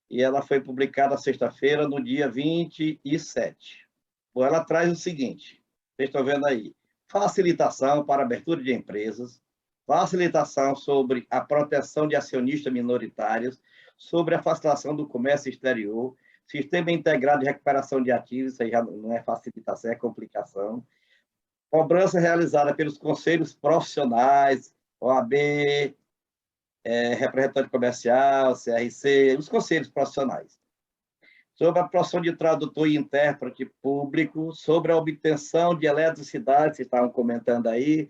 e ela foi publicada sexta-feira, no dia 27. Bom, ela traz o seguinte, vocês estão vendo aí, facilitação para abertura de empresas, facilitação sobre a proteção de acionistas minoritários, sobre a facilitação do comércio exterior, sistema integrado de recuperação de ativos, isso aí já não é facilitação, é complicação, cobrança realizada pelos conselhos profissionais, OAB, representante comercial, CRC, os conselhos profissionais, sobre a profissão de tradutor e intérprete público, sobre a obtenção de eletricidade, vocês estavam comentando aí,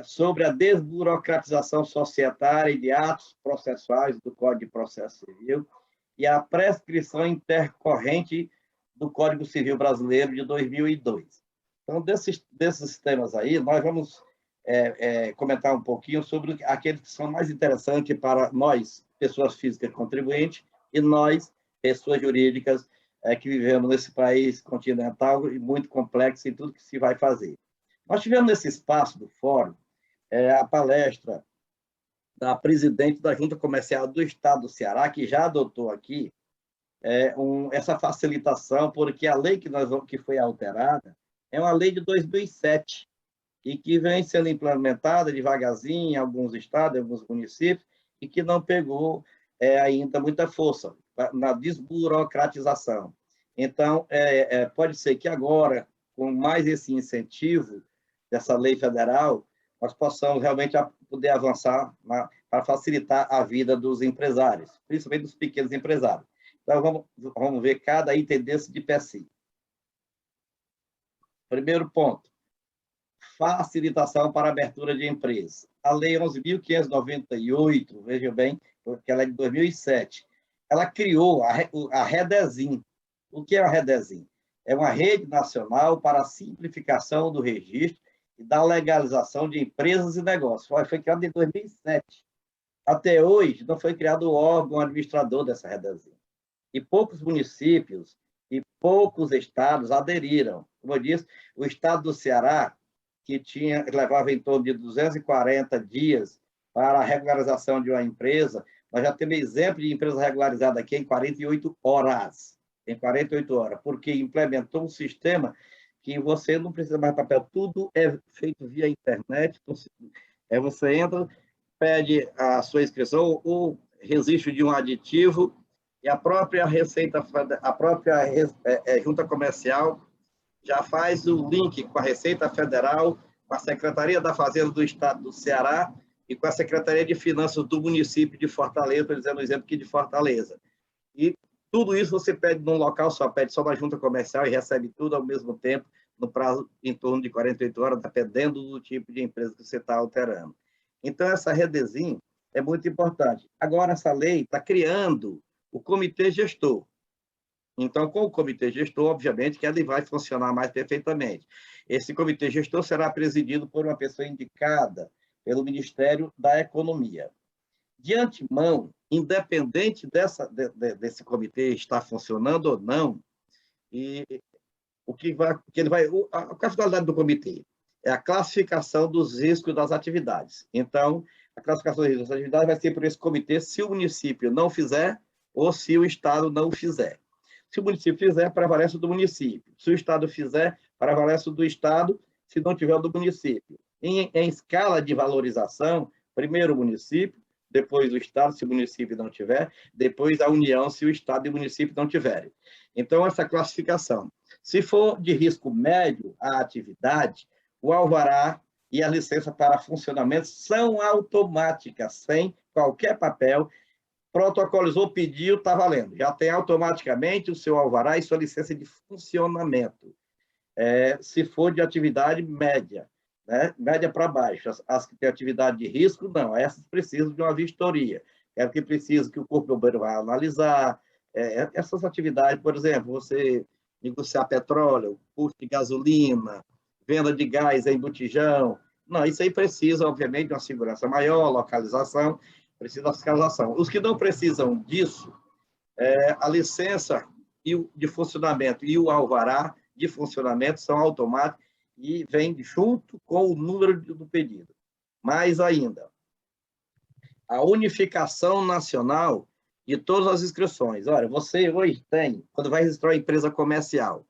sobre a desburocratização societária e de atos processuais do Código de Processo Civil e a prescrição intercorrente do Código Civil Brasileiro de 2002. Então, desses temas aí, nós vamos comentar um pouquinho sobre aqueles que são mais interessantes para nós, pessoas físicas contribuintes, e nós, pessoas jurídicas, que vivemos nesse país continental e muito complexo em tudo que se vai fazer. Nós tivemos nesse espaço do fórum a palestra da presidente da Junta Comercial do Estado do Ceará, que já adotou aqui essa facilitação, porque a lei que foi alterada é uma lei de 2007 e que vem sendo implementada devagarzinho em alguns estados, em alguns municípios, e que não pegou ainda muita força na desburocratização. Então, pode ser que agora, com mais esse incentivo dessa lei federal, nós possamos realmente poder avançar para facilitar a vida dos empresários, principalmente dos pequenos empresários. Então, vamos ver cada item desse de per si. Primeiro ponto, facilitação para abertura de empresas. A Lei 11.598, veja bem, porque ela é de 2007, ela criou a REDESIM. O que é a REDESIM? É uma rede nacional para a simplificação do registro e da legalização de empresas e negócios. Foi criada em 2007. Até hoje, não foi criado o órgão administrador dessa REDESIM. E poucos municípios e poucos estados aderiram. Como eu disse, o estado do Ceará, que levava em torno de 240 dias para a regularização de uma empresa, nós já temos exemplo de empresa regularizada aqui em 48 horas. Em 48 horas, porque implementou um sistema que você não precisa mais de papel, tudo é feito via internet. Você entra, pede a sua inscrição, o registro de um aditivo, e a própria Junta Comercial já faz o link com a Receita Federal, com a Secretaria da Fazenda do Estado do Ceará e com a Secretaria de Finanças do município de Fortaleza, por exemplo, aqui de Fortaleza. E tudo isso você pede num local só, pede só na Junta Comercial e recebe tudo ao mesmo tempo, no prazo em torno de 48 horas, dependendo do tipo de empresa que você está alterando. Então, essa REDESIM é muito importante. Agora, essa lei está criando o comitê gestor. Então, com o comitê gestor, obviamente, que ele vai funcionar mais perfeitamente. Esse comitê gestor será presidido por uma pessoa indicada pelo Ministério da Economia. De antemão, independente desse comitê estar funcionando ou não, qual é a finalidade do comitê? É a classificação dos riscos das atividades. Então, a classificação dos riscos das atividades vai ser por esse comitê se o município não fizer ou se o Estado não fizer. Se o município fizer, prevalece o do município. Se o Estado fizer, prevalece o do Estado, se não tiver o do município. Em escala de valorização, primeiro o município, depois o Estado, se o município não tiver, depois a União, se o Estado e o município não tiverem. Então, essa classificação. Se for de risco médio a atividade, o alvará e a licença para funcionamento são automáticas, sem qualquer papel. Protocolizou, pediu, está valendo. Já tem automaticamente o seu alvará e sua licença de funcionamento. Se for de atividade média, né? Média para baixo. As que têm atividade de risco, não. Essas precisam de uma vistoria. É que precisa que o Corpo de Bombeiro vá analisar. Essas atividades, por exemplo, você negociar petróleo, custo de gasolina, venda de gás em botijão. Não, isso aí precisa, obviamente, de uma segurança maior, localização, precisa da fiscalização. Os que não precisam disso, a licença de funcionamento e o alvará de funcionamento são automáticos e vêm junto com o número do pedido. Mais ainda, a unificação nacional de todas as inscrições. Olha, você hoje tem, quando vai registrar uma empresa comercial,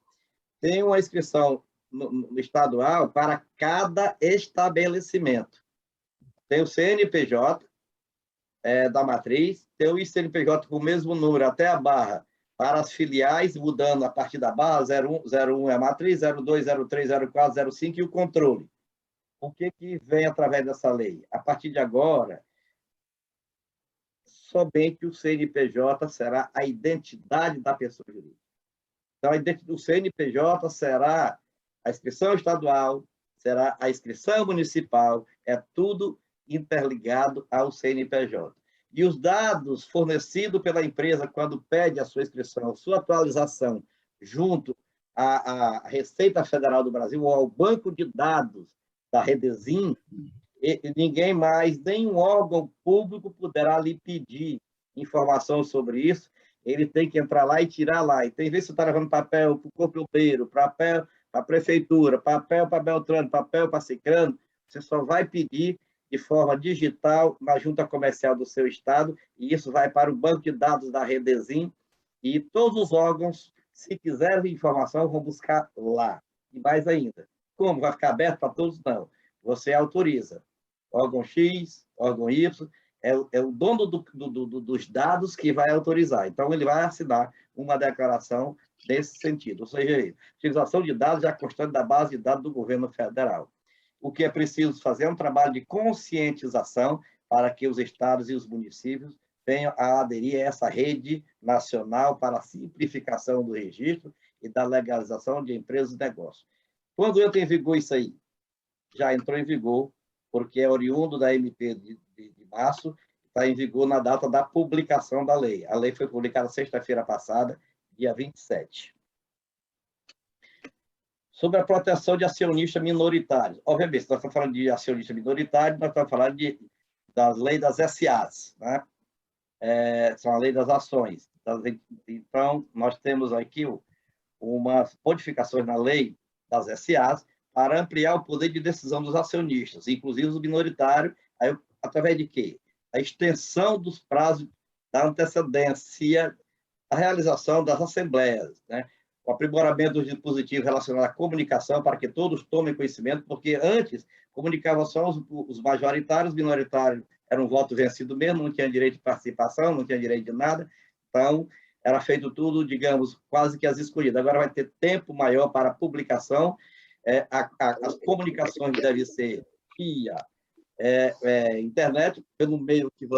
tem uma inscrição no estadual para cada estabelecimento. Tem o CNPJ da matriz, tem o ICNPJ com o mesmo número até a barra para as filiais, mudando a partir da barra, 01 é a matriz, 02, 03, 04, 05 e o controle. O que vem através dessa lei? A partir de agora, somente o CNPJ será a identidade da pessoa jurídica. Então, a identidade do CNPJ será a inscrição estadual, será a inscrição municipal, é tudo interligado ao CNPJ. E os dados fornecidos pela empresa quando pede a sua inscrição, a sua atualização, junto à Receita Federal do Brasil ou ao banco de dados da Redesim, ninguém mais, nenhum órgão público poderá lhe pedir informação sobre isso. Ele tem que entrar lá e tirar lá. E tem vezes que você está levando papel para o corpo-inteiro, papel para a prefeitura, papel para Beltrano, papel para Cicrano, você só vai pedir de forma digital na junta comercial do seu estado, e isso vai para o banco de dados da Redesim, e todos os órgãos, se quiserem informação, vão buscar lá. E mais ainda, como vai ficar aberto para todos? Não. Você autoriza. Órgão X, órgão Y, é o dono dos dados que vai autorizar. Então, ele vai assinar uma declaração nesse sentido. Ou seja, a utilização de dados já constante da base de dados do governo federal. O que é preciso fazer é um trabalho de conscientização para que os estados e os municípios venham a aderir a essa rede nacional para a simplificação do registro e da legalização de empresas e negócios. Quando entra em vigor isso aí? Já entrou em vigor, porque é oriundo da MP de março, está em vigor na data da publicação da lei. A lei foi publicada sexta-feira passada, dia 27. Sobre a proteção de acionistas minoritários. Obviamente, se nós estamos falando de acionista minoritário, nós estamos falando das leis das SAs, né? São a lei das ações. Então, nós temos aqui umas modificações na lei das SAs para ampliar o poder de decisão dos acionistas, inclusive os minoritários, através de quê? A extensão dos prazos da antecedência, a realização das assembleias, né? O aprimoramento dos dispositivos relacionados à comunicação para que todos tomem conhecimento, porque antes comunicavam só os majoritários, os minoritários era um voto vencido mesmo, não tinha direito de participação, não tinha direito de nada, então era feito tudo, digamos, quase que as escolhidas. Agora vai ter tempo maior para a publicação, as comunicações devem ser via internet, pelo meio que o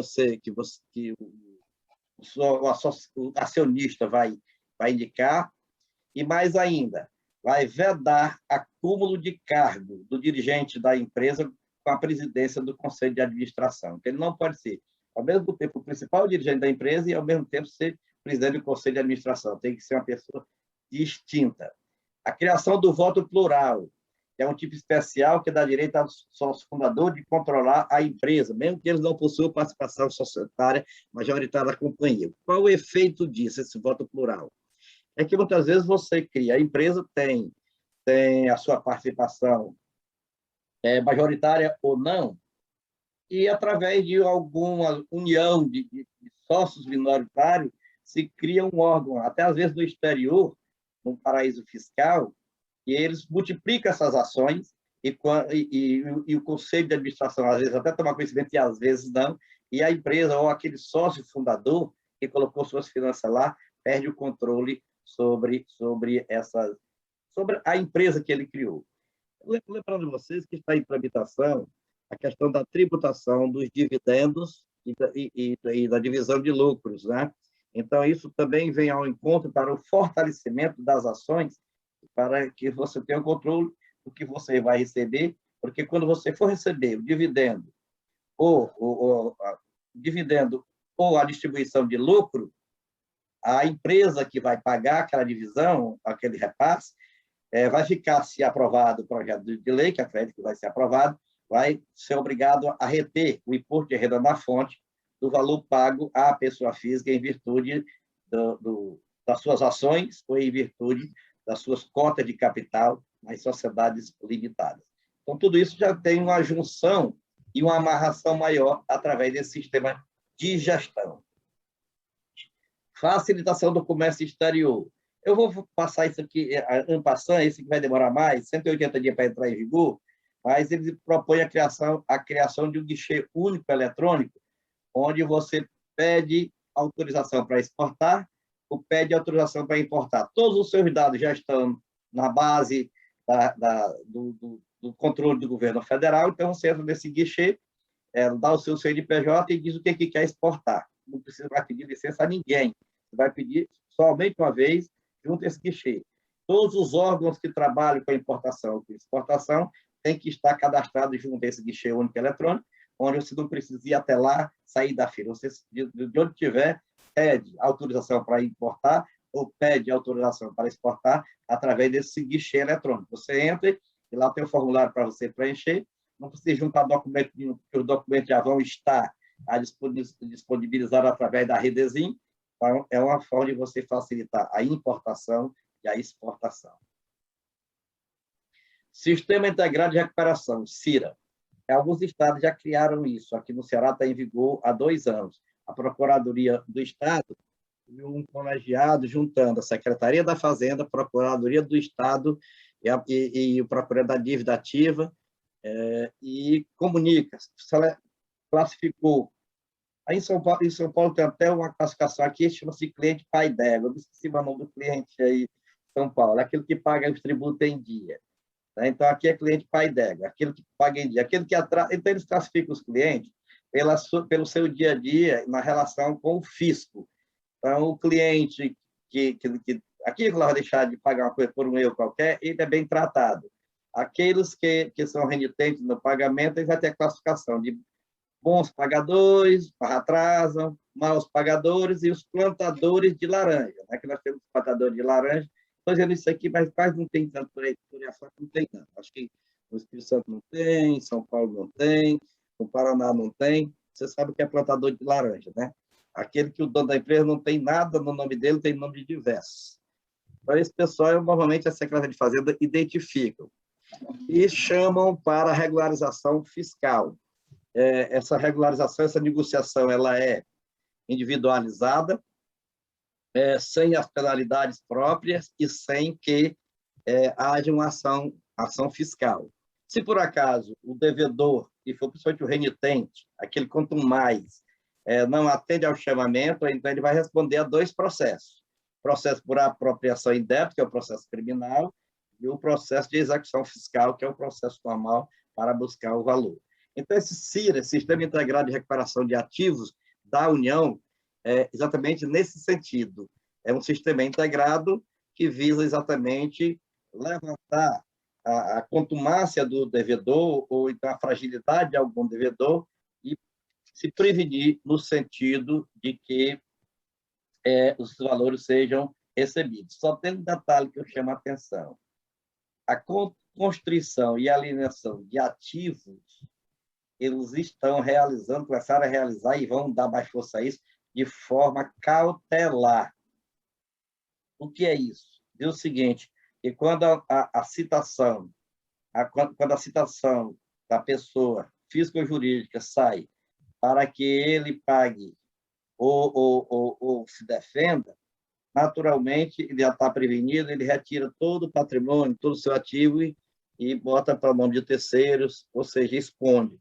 acionista vai indicar, e mais ainda, vai vedar acúmulo de cargo do dirigente da empresa com a presidência do Conselho de Administração. Ele não pode ser, ao mesmo tempo, o principal dirigente da empresa e, ao mesmo tempo, ser presidente do Conselho de Administração. Tem que ser uma pessoa distinta. A criação do voto plural, que é um tipo especial que dá direito ao sócio fundador de controlar a empresa, mesmo que eles não possuam participação societária majoritária da companhia. Qual o efeito disso, esse voto plural? É que muitas vezes você cria, a empresa tem a sua participação majoritária ou não, e através de alguma união de sócios minoritários, se cria um órgão, até às vezes no exterior, num paraíso fiscal, e eles multiplicam essas ações, e o conselho de administração, às vezes, até toma conhecimento, e às vezes não, e a empresa ou aquele sócio fundador que colocou suas finanças lá, perde o controle sobre a empresa que ele criou. Lembrando vocês que está em tramitação a questão da tributação dos dividendos e da divisão de lucros, né? Então, isso também vem ao encontro para o fortalecimento das ações, para que você tenha o controle do que você vai receber, porque quando você for receber o dividendo ou a distribuição de lucro, a empresa que vai pagar aquela divisão, aquele repasse, vai ficar, se aprovado o projeto de lei, que acredito que vai ser aprovado, vai ser obrigado a reter o imposto de renda na fonte do valor pago à pessoa física em virtude das suas ações ou em virtude das suas cotas de capital nas sociedades limitadas. Então, tudo isso já tem uma junção e uma amarração maior através desse sistema de gestão. Facilitação do comércio exterior. Eu vou passar isso aqui, en passant, esse que vai demorar mais, 180 dias para entrar em vigor, mas ele propõe a criação de um guichê único eletrônico, onde você pede autorização para exportar ou pede autorização para importar. Todos os seus dados já estão na base do controle do governo federal, então você entra nesse guichê, dá o seu CNPJ e diz o que quer exportar. Não precisa mais pedir licença a ninguém. Você vai pedir somente uma vez junto a esse guichê. Todos os órgãos que trabalham com importação e exportação têm que estar cadastrados junto a esse guichê único eletrônico, onde você não precisa ir até lá, sair da fila. Você, de onde tiver, pede autorização para importar ou pede autorização para exportar através desse guichê eletrônico. Você entra e lá tem o formulário para você preencher, não precisa juntar documento nenhum, porque os documentos já vão estar disponibilizados através da Redesim. Então, é uma forma de você facilitar a importação e a exportação. Sistema Integrado de Recuperação, CIRA. Alguns estados já criaram isso. Aqui no Ceará está em vigor há 2 anos. A Procuradoria do Estado e um colegiado juntando a Secretaria da Fazenda, a Procuradoria do Estado e o Procuradoria da Dívida Ativa, e comunica, classificou. Aí em São Paulo tem até uma classificação aqui, chama-se cliente pai d'égua. Eu não esqueci o nome do cliente aí em São Paulo, é aquele que paga os tributos em dia. Então, aqui é cliente pai d'égua, aquele que paga em dia, aquele que atrasa. Então, eles classificam os clientes pelo seu dia a dia na relação com o fisco. Então, o cliente aqui vai deixar de pagar uma coisa por um erro qualquer, ele é bem tratado. Aqueles que são renitentes no pagamento, eles vão ter a classificação de bons pagadores, atrasam, maus pagadores e os plantadores de laranja. Né? Que nós temos plantadores de laranja. Estou dizendo isso aqui, mas quase não tem tanto por aí, não tem tanto. Acho que no Espírito Santo não tem, São Paulo não tem, no Paraná não tem. Você sabe o que é plantador de laranja, né? Aquele que o dono da empresa não tem nada no nome dele, tem nome de diversos. Então, esse pessoal, normalmente, a Secretaria de Fazenda identificam e chamam para regularização fiscal. Essa regularização, essa negociação, ela é individualizada, sem as penalidades próprias e sem que haja uma ação fiscal. Se, por acaso, o devedor, e for principalmente o renitente, aquele quanto mais, não atende ao chamamento, então ele vai responder a 2 processos. Processo por apropriação indébita, que é o processo criminal, e o processo de execução fiscal, que é o processo normal para buscar o valor. Então, esse CIRA, Sistema Integrado de Recuperação de Ativos da União, exatamente nesse sentido. É um sistema integrado que visa exatamente levantar a contumácia do devedor ou então a fragilidade de algum devedor e se prevenir no sentido de que os valores sejam recebidos. Só tem um detalhe que eu chamo a atenção. A constrição e alienação de ativos, eles estão começaram a realizar e vão dar mais força a isso de forma cautelar. O que é isso? Diz o seguinte, que quando a citação da pessoa física ou jurídica sai para que ele pague ou se defenda, naturalmente, ele já está prevenido, ele retira todo o patrimônio, todo o seu ativo e bota para a mão de terceiros, ou seja, esconde.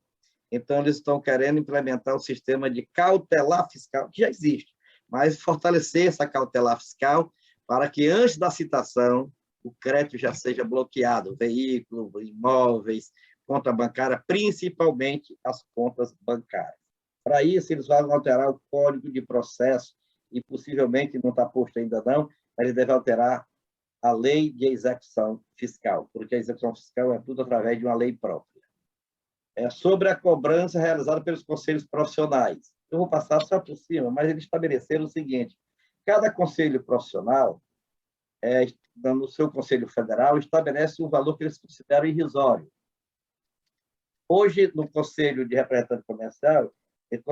Então, eles estão querendo implementar um sistema de cautelar fiscal, que já existe, mas fortalecer essa cautelar fiscal para que, antes da citação, o crédito já seja bloqueado, veículo, imóveis, conta bancária, principalmente as contas bancárias. Para isso, eles vão alterar o Código de Processo, e possivelmente, não está posto ainda não, mas eles devem alterar a lei de execução fiscal, porque a execução fiscal é tudo através de uma lei própria. Sobre a cobrança realizada pelos conselhos profissionais. Eu vou passar só por cima, mas eles estabeleceram o seguinte, cada conselho profissional, no seu conselho federal, estabelece um valor que eles consideram irrisório. Hoje, no Conselho de Representante Comercial, eles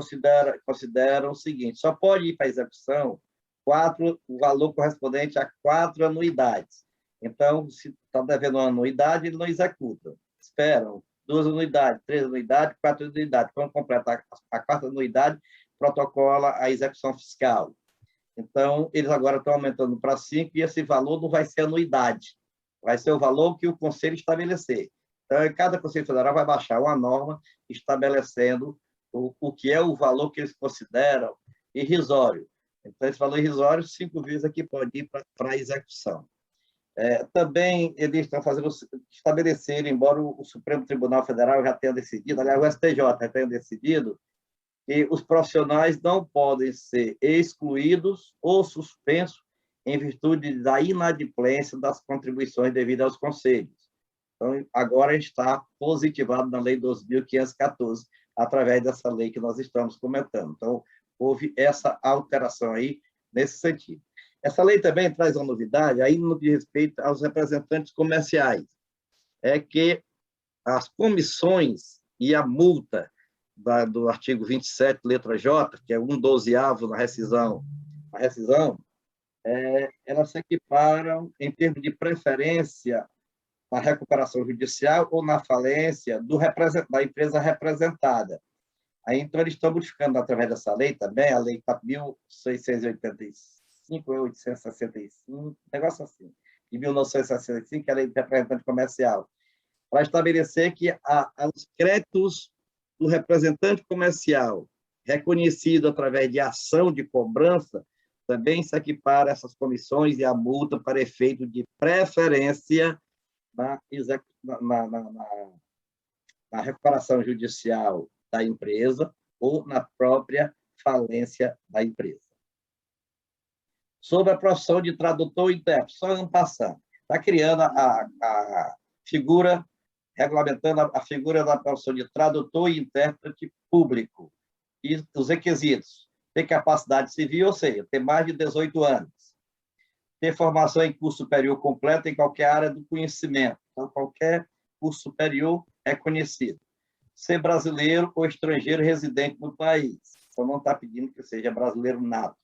consideram o seguinte, só pode ir para a execução o valor correspondente a 4 anuidades. Então, se está devendo uma anuidade, ele não executa. Esperam 2 anuidades, 3 anuidades, 4 anuidades. Quando completa a 4ª anuidade, protocola a execução fiscal. Então, eles agora estão aumentando para 5 e esse valor não vai ser anuidade, vai ser o valor que o Conselho estabelecer. Então, cada Conselho Federal vai baixar uma norma estabelecendo o que é o valor que eles consideram irrisório. Então, esse valor irrisório, 5 vezes aqui pode ir para a execução. Também eles estão fazendo estabelecer, embora o Supremo Tribunal Federal já tenha decidido, aliás, o STJ já tenha decidido, que os profissionais não podem ser excluídos ou suspensos em virtude da inadimplência das contribuições devidas aos conselhos. Então, agora está positivado na Lei 12.514, através dessa lei que nós estamos comentando. Então, houve essa alteração aí nesse sentido. Essa lei também traz uma novidade, aí no que diz respeito aos representantes comerciais, é que as comissões e a multa do artigo 27, letra J, que é 1/12º na rescisão, elas se equiparam em termos de preferência na recuperação judicial ou na falência da empresa representada. Aí, então, eles estão modificando, através dessa lei também, a Lei 4.685, 865, negócio assim, de 1965, que é a Lei de Representante Comercial, para estabelecer que os créditos do representante comercial, reconhecido através de ação de cobrança, também se equipara essas comissões e a multa para efeito de preferência na recuperação judicial da empresa ou na própria falência da empresa. Sobre a profissão de tradutor e intérprete, só ano passado, está criando a figura, regulamentando a figura da profissão de tradutor e intérprete público. E os requisitos: ter capacidade civil, ou seja, ter mais de 18 anos, ter formação em curso superior completa em qualquer área do conhecimento, então qualquer curso superior é conhecido, ser brasileiro ou estrangeiro residente no país, só não está pedindo que seja brasileiro nato,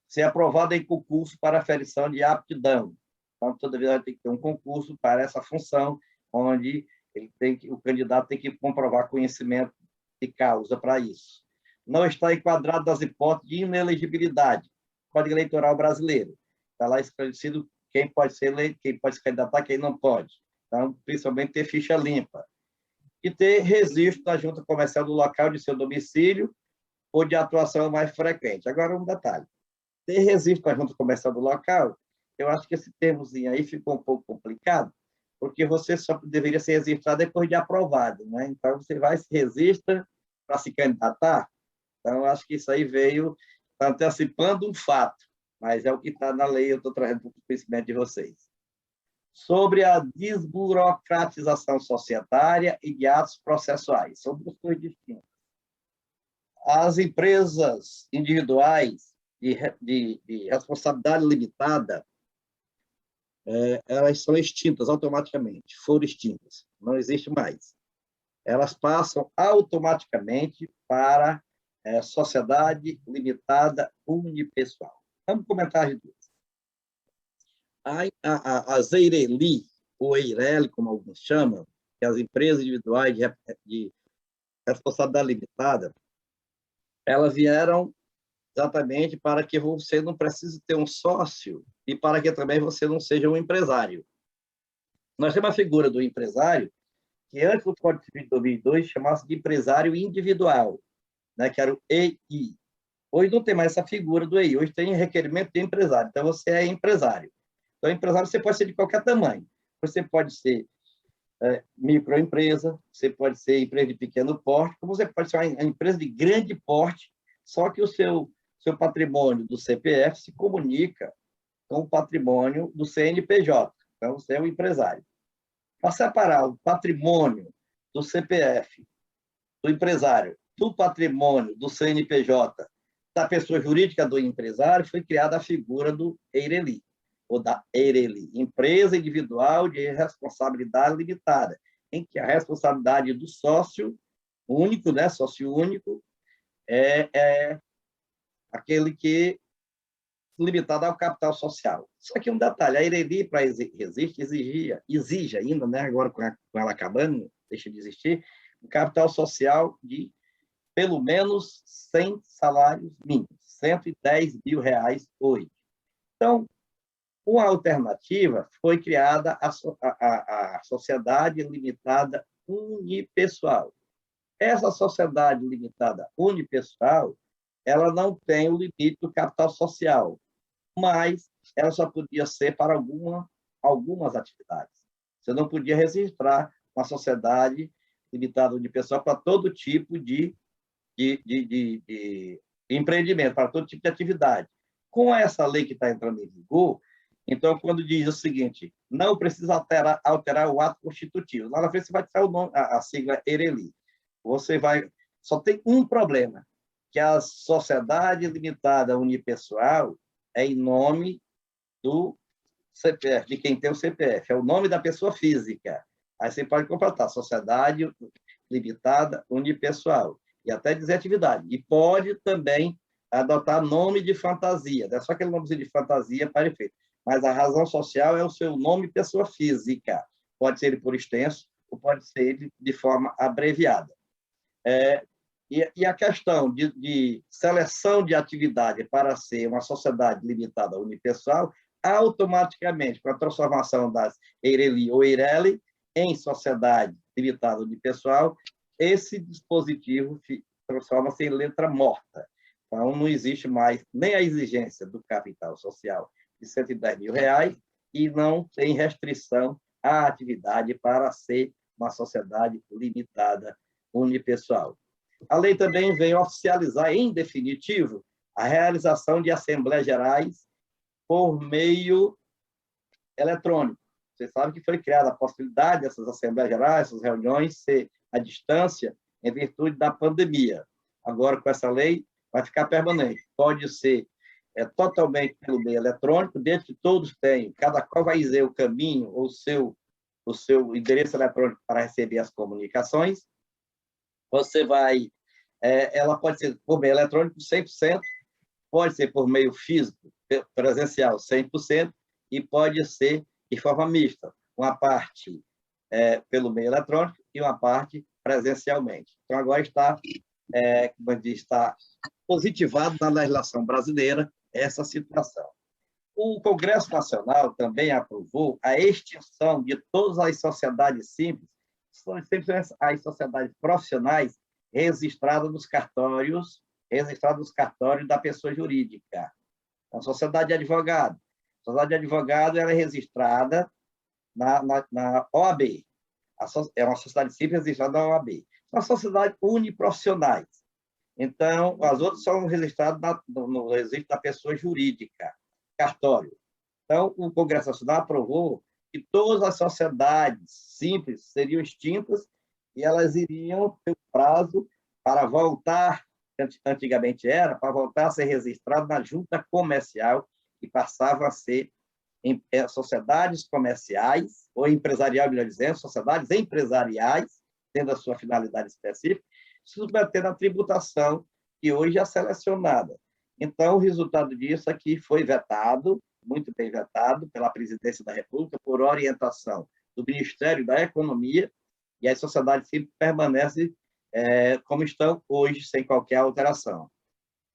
ser aprovado em concurso para aferição de aptidão, então toda vez tem que ter um concurso para essa função, onde o candidato tem que comprovar conhecimento de causa para isso. Não está enquadrado nas hipóteses de inelegibilidade, Código Eleitoral brasileiro. Está lá esclarecido quem pode ser eleito, quem pode se candidatar, quem não pode. Então, principalmente ter ficha limpa. E ter registro da junta comercial do local de seu domicílio ou de atuação mais frequente. Agora, um detalhe. Ter registro da junta comercial do local, eu acho que esse termozinho aí ficou um pouco complicado, porque você só deveria ser registrado depois de aprovado, né? Então, você vai se registra para se candidatar. Então, eu acho que isso aí veio antecipando um fato, mas é o que está na lei, eu estou trazendo para o conhecimento de vocês. Sobre a desburocratização societária e de atos processuais, são duas coisas distintas. As empresas individuais de responsabilidade limitada, elas são extintas automaticamente, foram extintas, não existe mais. Elas passam automaticamente para sociedade limitada unipessoal. Vamos comentar as duas. A Zeireli, ou Eireli, como alguns chamam, que é as empresas individuais de responsabilidade limitada, elas vieram exatamente para que você não precise ter um sócio e para que também você não seja um empresário. Nós temos a figura do empresário, que antes do Código Civil de 2002 chamasse de empresário individual, né, que era o EI. Hoje não tem mais essa figura do EI, hoje tem requerimento de empresário, então você é empresário. Então, empresário você pode ser de qualquer tamanho. Você pode ser microempresa, você pode ser empresa de pequeno porte, como você pode ser uma empresa de grande porte, só que o seu patrimônio do CPF se comunica com o patrimônio do CNPJ. Então, você é um empresário. Para separar o patrimônio do CPF, do empresário, do patrimônio do CNPJ, da pessoa jurídica do empresário, foi criada a figura do EIRELI, ou da EIRELI, Empresa Individual de Responsabilidade Limitada, em que a responsabilidade do sócio único, né, sócio único, é aquele que limitada ao capital social. Só que um detalhe, a Ireli, para exige ainda, né, agora com ela acabando, deixa de existir, um capital social de pelo menos 100 salários mínimos, R$ 110 mil hoje. Então, uma alternativa foi criada a Sociedade Limitada Unipessoal. Essa Sociedade Limitada Unipessoal, ela não tem o limite do capital social, mas ela só podia ser para algumas atividades. Você não podia registrar uma sociedade limitada unipessoal para todo tipo de empreendimento, para todo tipo de atividade. Com essa lei que está entrando em vigor, então, quando diz o seguinte, não precisa alterar o ato constitutivo. Lá na frente você vai tirar o nome, a sigla ERELI. Só tem um problema, que a Sociedade Limitada Unipessoal é em nome do CPF, de quem tem o CPF, é o nome da pessoa física. Aí você pode completar, Sociedade Limitada Unipessoal, e até dizer atividade. E pode também adotar nome de fantasia, não é só aquele nomezinho de fantasia para efeito. Mas a razão social é o seu nome pessoa física. Pode ser ele por extenso, ou pode ser ele de forma abreviada. E a questão de seleção de atividade para ser uma sociedade limitada unipessoal, automaticamente, com a transformação das EIRELI ou EIRELI em sociedade limitada unipessoal, esse dispositivo transforma-se em letra morta. Então, não existe mais nem a exigência do capital social de R$ 110 mil e não tem restrição à atividade para ser uma sociedade limitada unipessoal. A lei também vem oficializar, em definitivo, a realização de assembleias gerais por meio eletrônico. Você sabe que foi criada a possibilidade dessas assembleias gerais, essas reuniões, ser à distância em virtude da pandemia. Agora, com essa lei, vai ficar permanente. Pode ser totalmente pelo meio eletrônico, desde que todos tenham, cada qual vai dizer o caminho ou o seu endereço eletrônico para receber as comunicações. Ela pode ser por meio eletrônico 100%, pode ser por meio físico, presencial 100%, e pode ser de forma mista, uma parte pelo meio eletrônico e uma parte presencialmente. Então, agora está positivado na legislação brasileira essa situação. O Congresso Nacional também aprovou a extinção de todas as sociedades simples, as sociedades profissionais registradas nos cartórios da pessoa jurídica. A sociedade de advogado. A sociedade de advogado ela é registrada na OAB. É uma sociedade simples registrada na OAB. Uma sociedade uniprofissionais. Então, as outras são registradas no registro da pessoa jurídica, cartório. Então, o Congresso Nacional aprovou que todas as sociedades simples seriam extintas e elas iriam ter prazo para voltar, antigamente para voltar a ser registrado na junta comercial e passavam a ser sociedades comerciais, ou empresarial, melhor dizendo, sociedades empresariais, tendo a sua finalidade específica, submetendo a tributação que hoje é selecionada. Então, o resultado disso aqui foi vetado, muito bem vetado, pela Presidência da República, por orientação do Ministério da Economia, e as sociedades simples permanecem como estão hoje, sem qualquer alteração.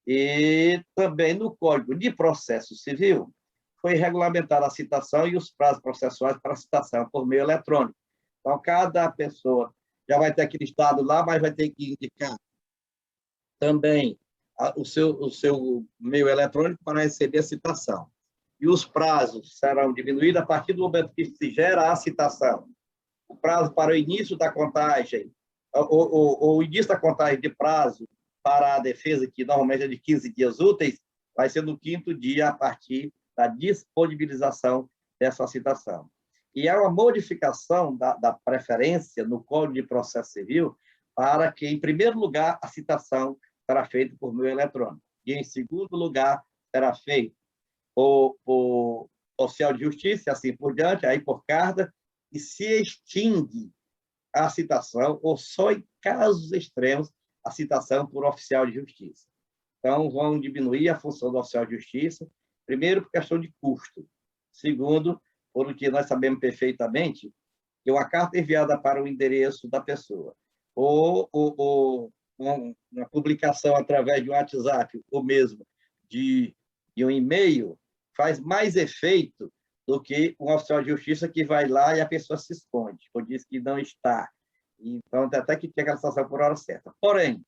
E também no Código de Processo Civil, foi regulamentada a citação e os prazos processuais para a citação por meio eletrônico. Então, cada pessoa já vai ter aquele estado lá, mas vai ter que indicar também o seu meio eletrônico para receber a citação. E os prazos serão diminuídos a partir do momento que se gera a citação. O prazo para o início da contagem, o início da contagem de prazo para a defesa, que normalmente é de 15 dias úteis, vai ser no 5º dia a partir da disponibilização dessa citação. E é uma modificação da preferência no Código de Processo Civil para que, em primeiro lugar, a citação será feita por meio eletrônico. E, em segundo lugar, será feito por oficial de justiça, e assim por diante, aí por carta, e se extingue a citação, ou só em casos extremos, a citação por oficial de justiça. Então, vão diminuir a função do oficial de justiça, Primeiro, por questão de custo. Segundo, porque nós sabemos perfeitamente que uma carta enviada para o endereço da pessoa ou uma publicação através de um WhatsApp ou mesmo de um e-mail faz mais efeito do que um oficial de justiça que vai lá e a pessoa se esconde, ou diz que não está. Então, até que tem aquela situação por hora certa. Porém,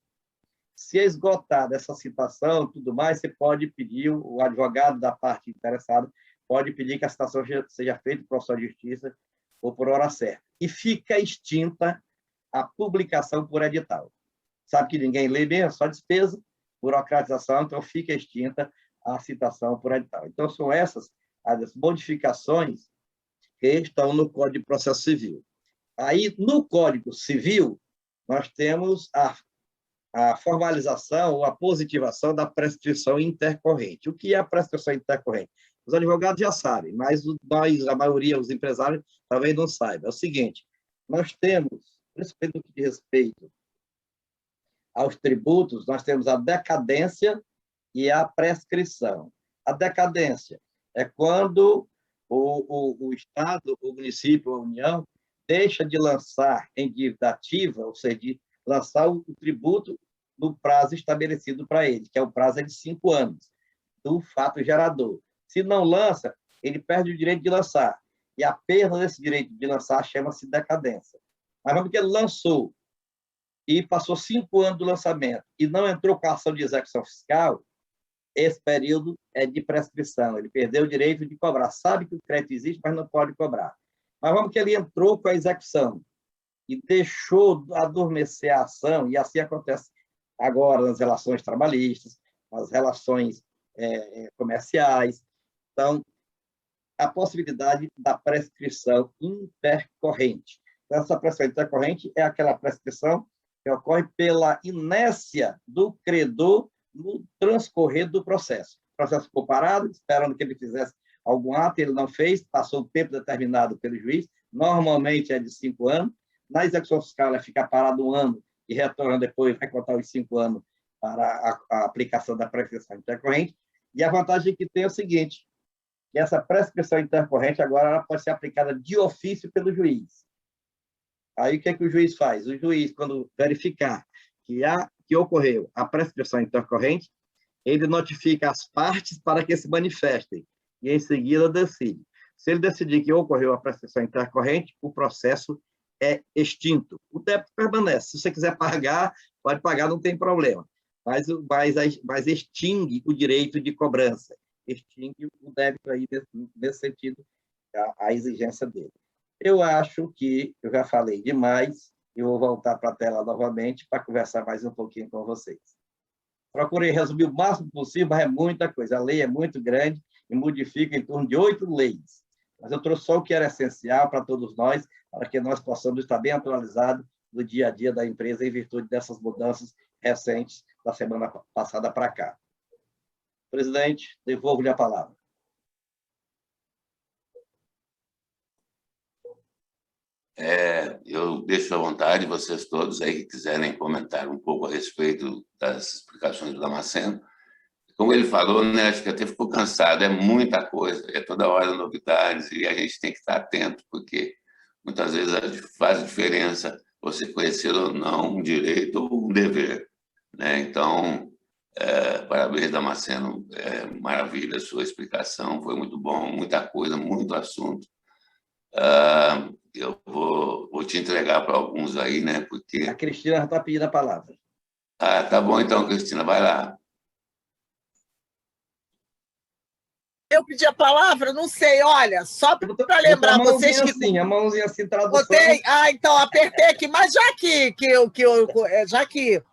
se esgotar essa citação, tudo mais, você pode pedir, o advogado da parte interessada pode pedir que a citação seja feita por oficial de justiça ou por hora certa. E fica extinta a publicação por edital. Sabe que ninguém lê mesmo, só despesa, burocratização, então fica extinta a citação por edital. Então, são essas as modificações que estão no Código de Processo Civil. Aí, no Código Civil, nós temos a formalização ou a positivação da prescrição intercorrente. O que é a prescrição intercorrente? Os advogados já sabem, mas nós, a maioria, os empresários, talvez não saibam. É o seguinte, nós temos, principalmente no que diz respeito aos tributos, nós temos a decadência e a prescrição. A decadência é quando o Estado, o município, a União, deixa de lançar em dívida ativa, ou seja, de lançar o tributo no prazo estabelecido para ele, que é o prazo de 5 anos, do fato gerador. Se não lança, ele perde o direito de lançar. E a perda desse direito de lançar chama-se decadência. Mas vamos que ele lançou e passou 5 anos do lançamento e não entrou com a ação de execução fiscal, esse período é de prescrição. Ele perdeu o direito de cobrar. Sabe que o crédito existe, mas não pode cobrar. Mas vamos que ele entrou com a execução e deixou adormecer a ação, e assim acontece agora nas relações trabalhistas, nas relações comerciais. Então, a possibilidade da prescrição intercorrente. Então, essa prescrição intercorrente é aquela prescrição que ocorre pela inércia do credor no transcorrer do processo. O processo ficou parado, esperando que ele fizesse algum ato, ele não fez, passou o tempo determinado pelo juiz, normalmente é de 5 anos. Na execução fiscal, ela fica parada 1 ano e retorna depois, vai contar os 5 anos para a aplicação da prescrição intercorrente. E a vantagem que tem é o seguinte, que essa prescrição intercorrente agora ela pode ser aplicada de ofício pelo juiz. Aí o que é que o juiz faz? O juiz, quando verificar que ocorreu a prescrição intercorrente, ele notifica as partes para que se manifestem e, em seguida, decide. Se ele decidir que ocorreu a prescrição intercorrente, o processo é extinto. O débito permanece. Se você quiser pagar, pode pagar, não tem problema. Mas extingue o direito de cobrança. Extingue o débito aí nesse sentido, a exigência dele. Eu acho que eu já falei demais, eu vou voltar para a tela novamente para conversar mais um pouquinho com vocês. Procurei resumir o máximo possível, mas é muita coisa. A lei é muito grande e modifica em torno de 8 leis. Mas eu trouxe só o que era essencial para todos nós, para que nós possamos estar bem atualizados no dia a dia da empresa em virtude dessas mudanças recentes da semana passada para cá. Presidente, devolvo-lhe a palavra. Eu deixo à vontade vocês todos aí que quiserem comentar um pouco a respeito das explicações do Damasceno. Como ele falou, né, acho que até ficou cansado, é muita coisa, é toda hora novidades e a gente tem que estar atento, porque muitas vezes faz diferença você conhecer ou não um direito ou um dever, né? Então, parabéns, Damasceno, maravilha a sua explicação, foi muito bom, muita coisa, muito assunto. Eu vou te entregar para alguns aí, né? Porque... A Cristina já está pedindo a palavra. Tá bom então, Cristina, vai lá. Eu pedi a palavra, não sei, olha, só para lembrar vocês que... Assim, a mãozinha assim, tradução... Botei, então, apertei aqui, mas já que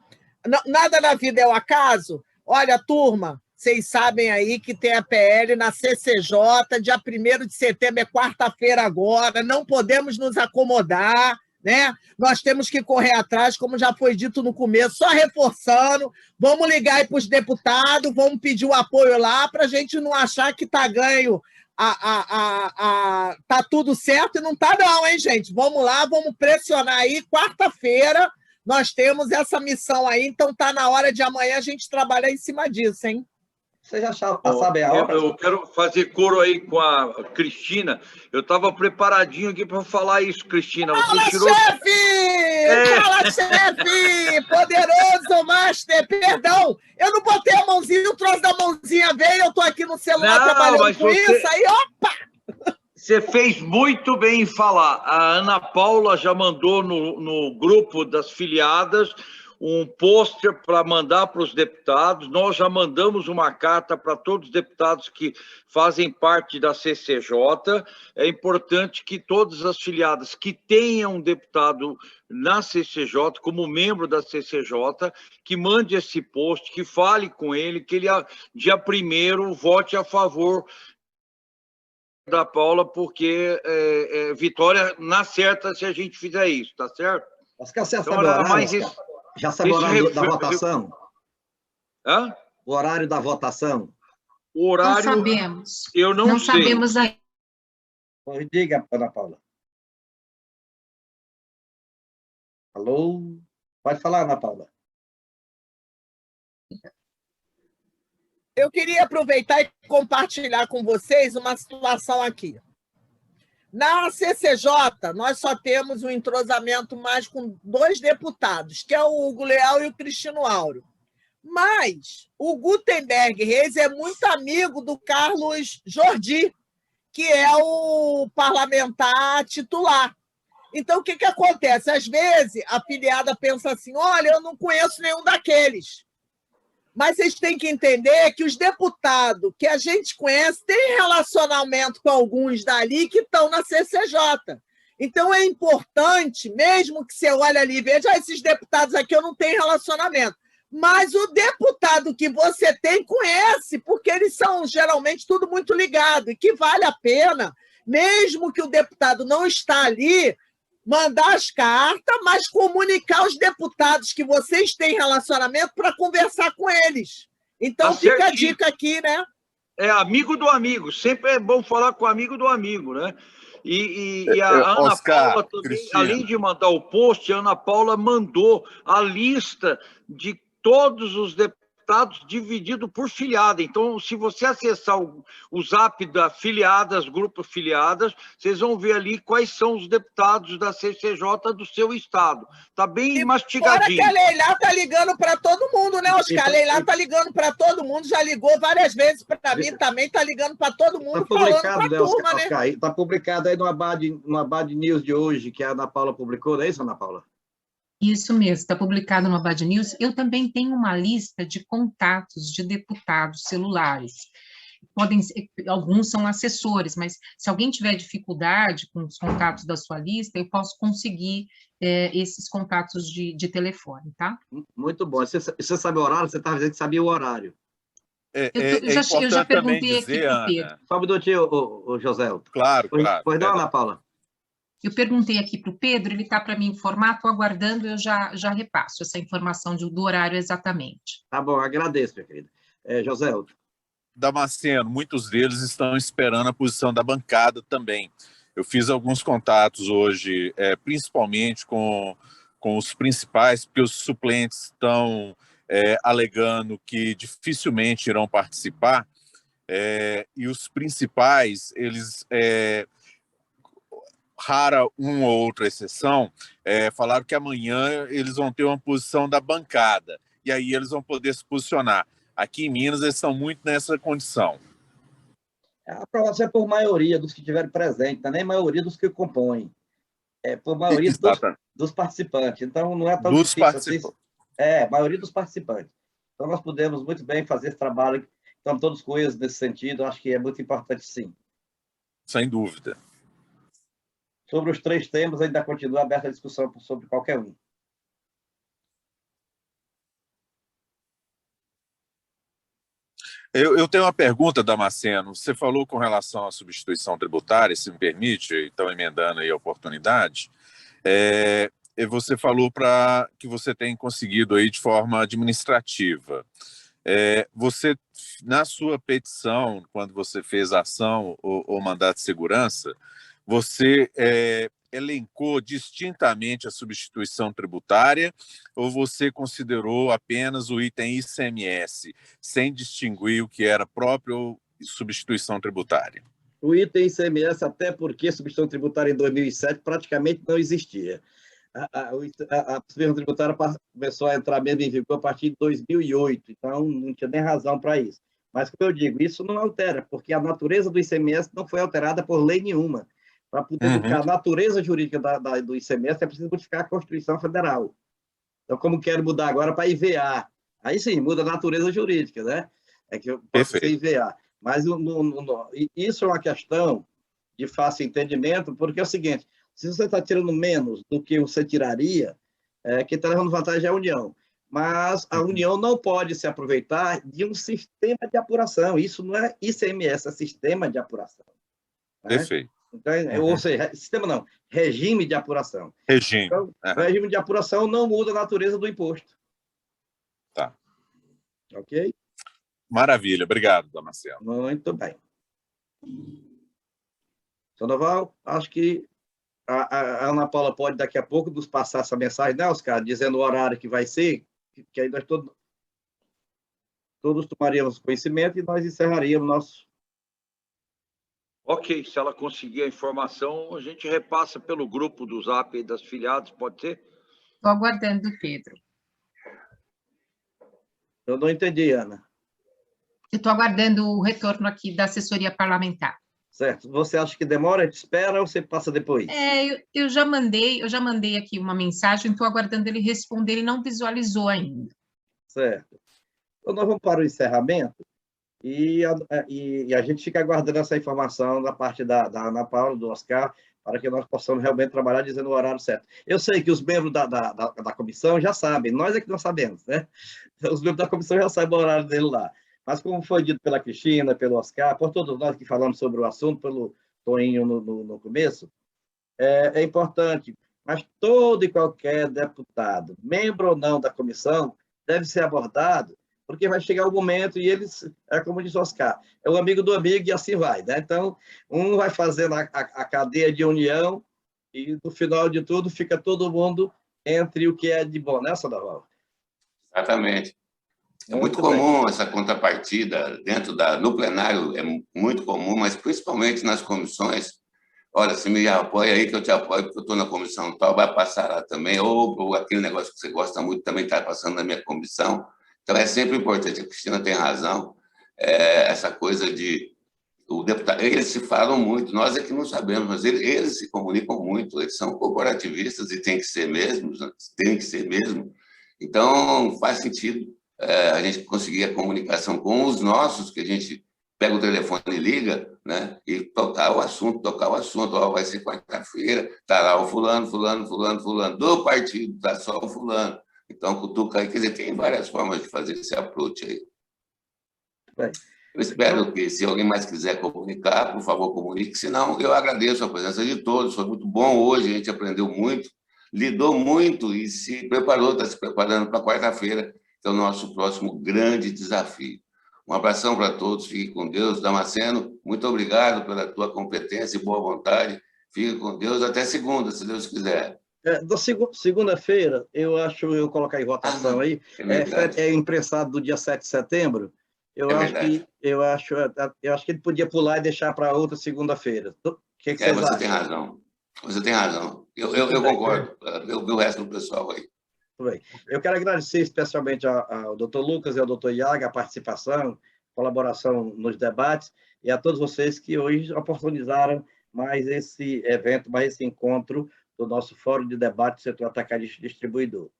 nada na vida é o acaso, olha, turma, vocês sabem aí que tem a PL na CCJ, dia 1º de setembro, é quarta-feira agora, não podemos nos acomodar, né? Nós temos que correr atrás, como já foi dito no começo, só reforçando, vamos ligar aí para os deputados, vamos pedir o apoio lá para a gente não achar que está ganho, tá tudo certo e não está não, hein, gente? Vamos lá, vamos pressionar aí, quarta-feira nós temos essa missão aí, então tá na hora de amanhã a gente trabalhar em cima disso, hein? Você já sabe a hora? Eu quero fazer coro aí com a Cristina. Eu estava preparadinho aqui para falar isso, Cristina. Você Fala, tirou... chefe! Fala, chefe! Poderoso Master, perdão! Eu não botei a mãozinha, o troço da mãozinha veio, eu tô aqui no celular trabalhando com isso, aí, opa! Você fez muito bem em falar. A Ana Paula já mandou no grupo das filiadas um pôster para mandar para os deputados. Nós já mandamos uma carta para todos os deputados que fazem parte da CCJ. É importante que todas as filiadas que tenham um deputado na CCJ, como membro da CCJ, que mande esse post, que fale com ele, que ele, dia 1º, vote a favor da Paula, porque vitória na certa se a gente fizer isso, tá certo? Oscar, você então, já sabe o horário da votação? Hã? O horário da votação? O horário... Não sabemos. Eu não sei. Sabemos ainda. Diga, Ana Paula. Alô? Pode falar, Ana Paula. Eu queria aproveitar e compartilhar com vocês uma situação aqui. Na CCJ, nós só temos um entrosamento mais com 2 deputados, que é o Hugo Leal e o Cristino Áureo. Mas o Gutenberg Reis é muito amigo do Carlos Jordi, que é o parlamentar titular. Então, o que acontece? Às vezes, a filiada pensa assim, olha, eu não conheço nenhum daqueles. Mas vocês têm que entender que os deputados que a gente conhece têm relacionamento com alguns dali que estão na CCJ. Então, é importante, mesmo que você olhe ali e veja, esses deputados aqui eu não tenho relacionamento. Mas o deputado que você tem conhece, porque eles são geralmente tudo muito ligado, e que vale a pena, mesmo que o deputado não está ali, mandar as cartas, mas comunicar aos deputados que vocês têm relacionamento para conversar com eles. Então, fica a dica aqui, né? É amigo do amigo. Sempre é bom falar com o amigo do amigo, né? E a Ana Oscar, Paula também, Cristina, além de mandar o post, a Ana Paula mandou a lista de todos os deputados dividido por filiada. Então, se você acessar o zap da filiadas, grupo filiadas, vocês vão ver ali quais são os deputados da CCJ do seu estado. Está bem mastigadinho. Fora que a Leila está ligando para todo mundo, né, Oscar? A Leila está ligando para todo mundo, já ligou várias vezes para mim também, está ligando para todo mundo, falando para a turma, né? Está publicado aí no Abad News de hoje, que a Ana Paula publicou, não é isso, Ana Paula? Isso mesmo, está publicado no Abad News. Eu também tenho uma lista de contatos de deputados celulares. Podem ser, alguns são assessores, mas se alguém tiver dificuldade com os contatos da sua lista, eu posso conseguir esses contatos de telefone, tá? Muito bom. Você sabe o horário? Você estava dizendo que sabia o horário. Eu já perguntei aqui para o Pedro. Só um minutinho, o José. Claro. Pois não, Ana Paula? Eu perguntei aqui para o Pedro, ele está para mim em formato, aguardando, eu já repasso essa informação do horário exatamente. Tá bom, agradeço, minha querida. José. Damasceno, muitos deles estão esperando a posição da bancada também. Eu fiz alguns contatos hoje, principalmente com os principais, porque os suplentes estão alegando que dificilmente irão participar, e os principais, eles... rara uma ou outra exceção, falaram que amanhã eles vão ter uma posição da bancada, e aí eles vão poder se posicionar. Aqui em Minas, eles estão muito nessa condição. A aprovação é por maioria dos que estiverem presentes, não é nem maioria dos que compõem. É por maioria dos participantes. Então, não é tão difícil assim. Maioria dos participantes. Então, nós podemos muito bem fazer esse trabalho. Estamos todos coesos nesse sentido. Acho que é muito importante, sim. Sem dúvida. Sobre os 3 temas, ainda continua aberta a discussão sobre qualquer um. Eu tenho uma pergunta, Damasceno. Você falou com relação à substituição tributária, se me permite, então emendando aí a oportunidade. Você falou que você tem conseguido aí de forma administrativa. Você, na sua petição, quando você fez a ação ou mandato de segurança, você elencou distintamente a substituição tributária ou você considerou apenas o item ICMS, sem distinguir o que era próprio substituição tributária? O item ICMS, até porque substituição tributária em 2007 praticamente não existia. A substituição tributária começou a entrar mesmo em vigor a partir de 2008, então não tinha nem razão para isso. Mas, como eu digo, isso não altera, porque a natureza do ICMS não foi alterada por lei nenhuma. Para poder modificar a natureza jurídica do ICMS, é preciso modificar a Constituição Federal. Então, como quero mudar agora para IVA, aí sim, muda a natureza jurídica, né? É que pode ser IVA. Mas isso é uma questão de fácil entendimento, porque é o seguinte, se você está tirando menos do que você tiraria, quem está levando vantagem é a União. Mas a União não pode se aproveitar de um sistema de apuração. Isso não é ICMS, é sistema de apuração. Né? Perfeito. Então, ou seja, sistema não, regime de apuração. Regime. Então, o regime de apuração não muda a natureza do imposto. Tá. Ok? Maravilha. Obrigado, Damasceno. Muito bem. Sandoval, acho que a Ana Paula pode daqui a pouco nos passar essa mensagem, né, Oscar? Dizendo o horário que vai ser, que aí nós todos tomaríamos conhecimento e nós encerraríamos nosso... Ok, se ela conseguir a informação, a gente repassa pelo grupo do Zap e das filiadas, pode ser? Estou aguardando, Pedro. Eu não entendi, Ana. Eu estou aguardando o retorno aqui da assessoria parlamentar. Certo. Você acha que demora? Te espera ou você passa depois? Eu já mandei aqui uma mensagem, estou aguardando ele responder, ele não visualizou ainda. Certo. Então, nós vamos para o encerramento e a gente fica aguardando essa informação da parte da Ana Paula, do Oscar, para que nós possamos realmente trabalhar dizendo o horário certo. Eu sei que os membros da comissão já sabem, nós é que não sabemos, né? Os membros da comissão já sabem o horário dele lá. Mas como foi dito pela Cristina, pelo Oscar, por todos nós que falamos sobre o assunto, pelo Toninho no começo, é importante, mas todo e qualquer deputado, membro ou não da comissão, deve ser abordado, porque vai chegar o momento e eles, como diz o Oscar, é o amigo do amigo e assim vai, né? Então, um vai fazendo a cadeia de união e, no final de tudo, fica todo mundo entre o que é de bom, né, Sandoval? Exatamente. É muito comum essa contrapartida no plenário, é muito comum, mas principalmente nas comissões. Olha, se me apoia aí que eu te apoio, porque eu estou na comissão tal, vai passar lá também, ou aquele negócio que você gosta muito também está passando na minha comissão. Então, é sempre importante, a Cristina tem razão, essa coisa de... O deputado, eles se falam muito, nós é que não sabemos, mas eles se comunicam muito, eles são corporativistas e tem que ser mesmo, Então, faz sentido a gente conseguir a comunicação com os nossos, que a gente pega o telefone e liga, né? E tocar o assunto. Ó, vai ser quarta-feira, está lá o fulano, do partido, está só o fulano. Então, cutuca aí, quer dizer, tem várias formas de fazer esse approach aí. Bem, eu espero que, se alguém mais quiser comunicar, por favor, comunique. Senão, eu agradeço a presença de todos. Foi muito bom hoje, a gente aprendeu muito, lidou muito e se preparou, está se preparando para quarta-feira, que é o nosso próximo grande desafio. Um abração para todos, fique com Deus. Damasceno, muito obrigado pela tua competência e boa vontade. Fique com Deus até segunda, se Deus quiser. Da segunda-feira, eu colocar em votação aí, é imprensado do dia 7 de setembro. Eu acho que ele podia pular e deixar para outra segunda-feira. O que vocês acham? Você tem razão. Eu concordo. Eu vi o resto do pessoal aí. Tudo bem. Eu quero agradecer especialmente ao doutor Lucas e ao doutor Iaga a participação, colaboração nos debates, e a todos vocês que hoje oportunizaram mais esse evento, mais esse encontro do nosso Fórum de Debate do Setor Atacadista e Distribuidor.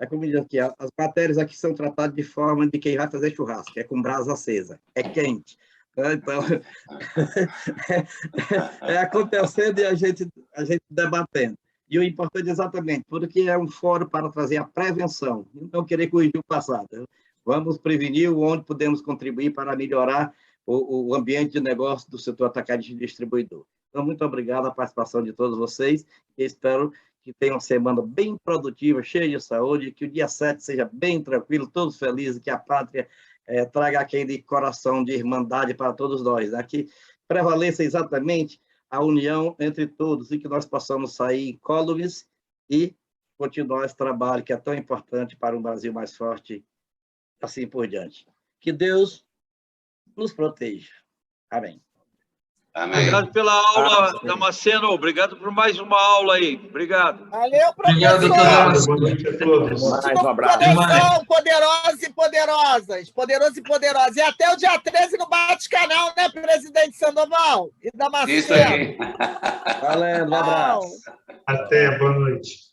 Como diz aqui, as matérias aqui são tratadas de forma de quem vai fazer churrasco, é com brasa acesa, é quente. Então, acontecendo e a gente debatendo. E o importante é exatamente, porque é um fórum para trazer a prevenção, não querer corrigir o passado. Vamos prevenir onde podemos contribuir para melhorar o ambiente de negócio do setor atacadista e distribuidor. Então, muito obrigado a participação de todos vocês e espero que tenham uma semana bem produtiva, cheia de saúde, que o dia 7 seja bem tranquilo, todos felizes, que a pátria traga aquele coração de irmandade para todos nós, né? Que prevaleça exatamente a união entre todos e que nós possamos sair incólumes e continuar esse trabalho que é tão importante para um Brasil mais forte, assim por diante. Que Deus nos proteja. Amém. Amém. Obrigado pela aula, Damasceno. Obrigado por mais uma aula aí. Obrigado. Valeu, Obrigado, doutor professor. Damasceno. Boa noite a todos. Mais um abraço. Conexão, poderosos e poderosas. Poderosos e poderosas. E até o dia 13 no Bate-Canal, né, presidente Sandoval? E Damasceno. Isso aí. Valendo, um abraço. Até, boa noite.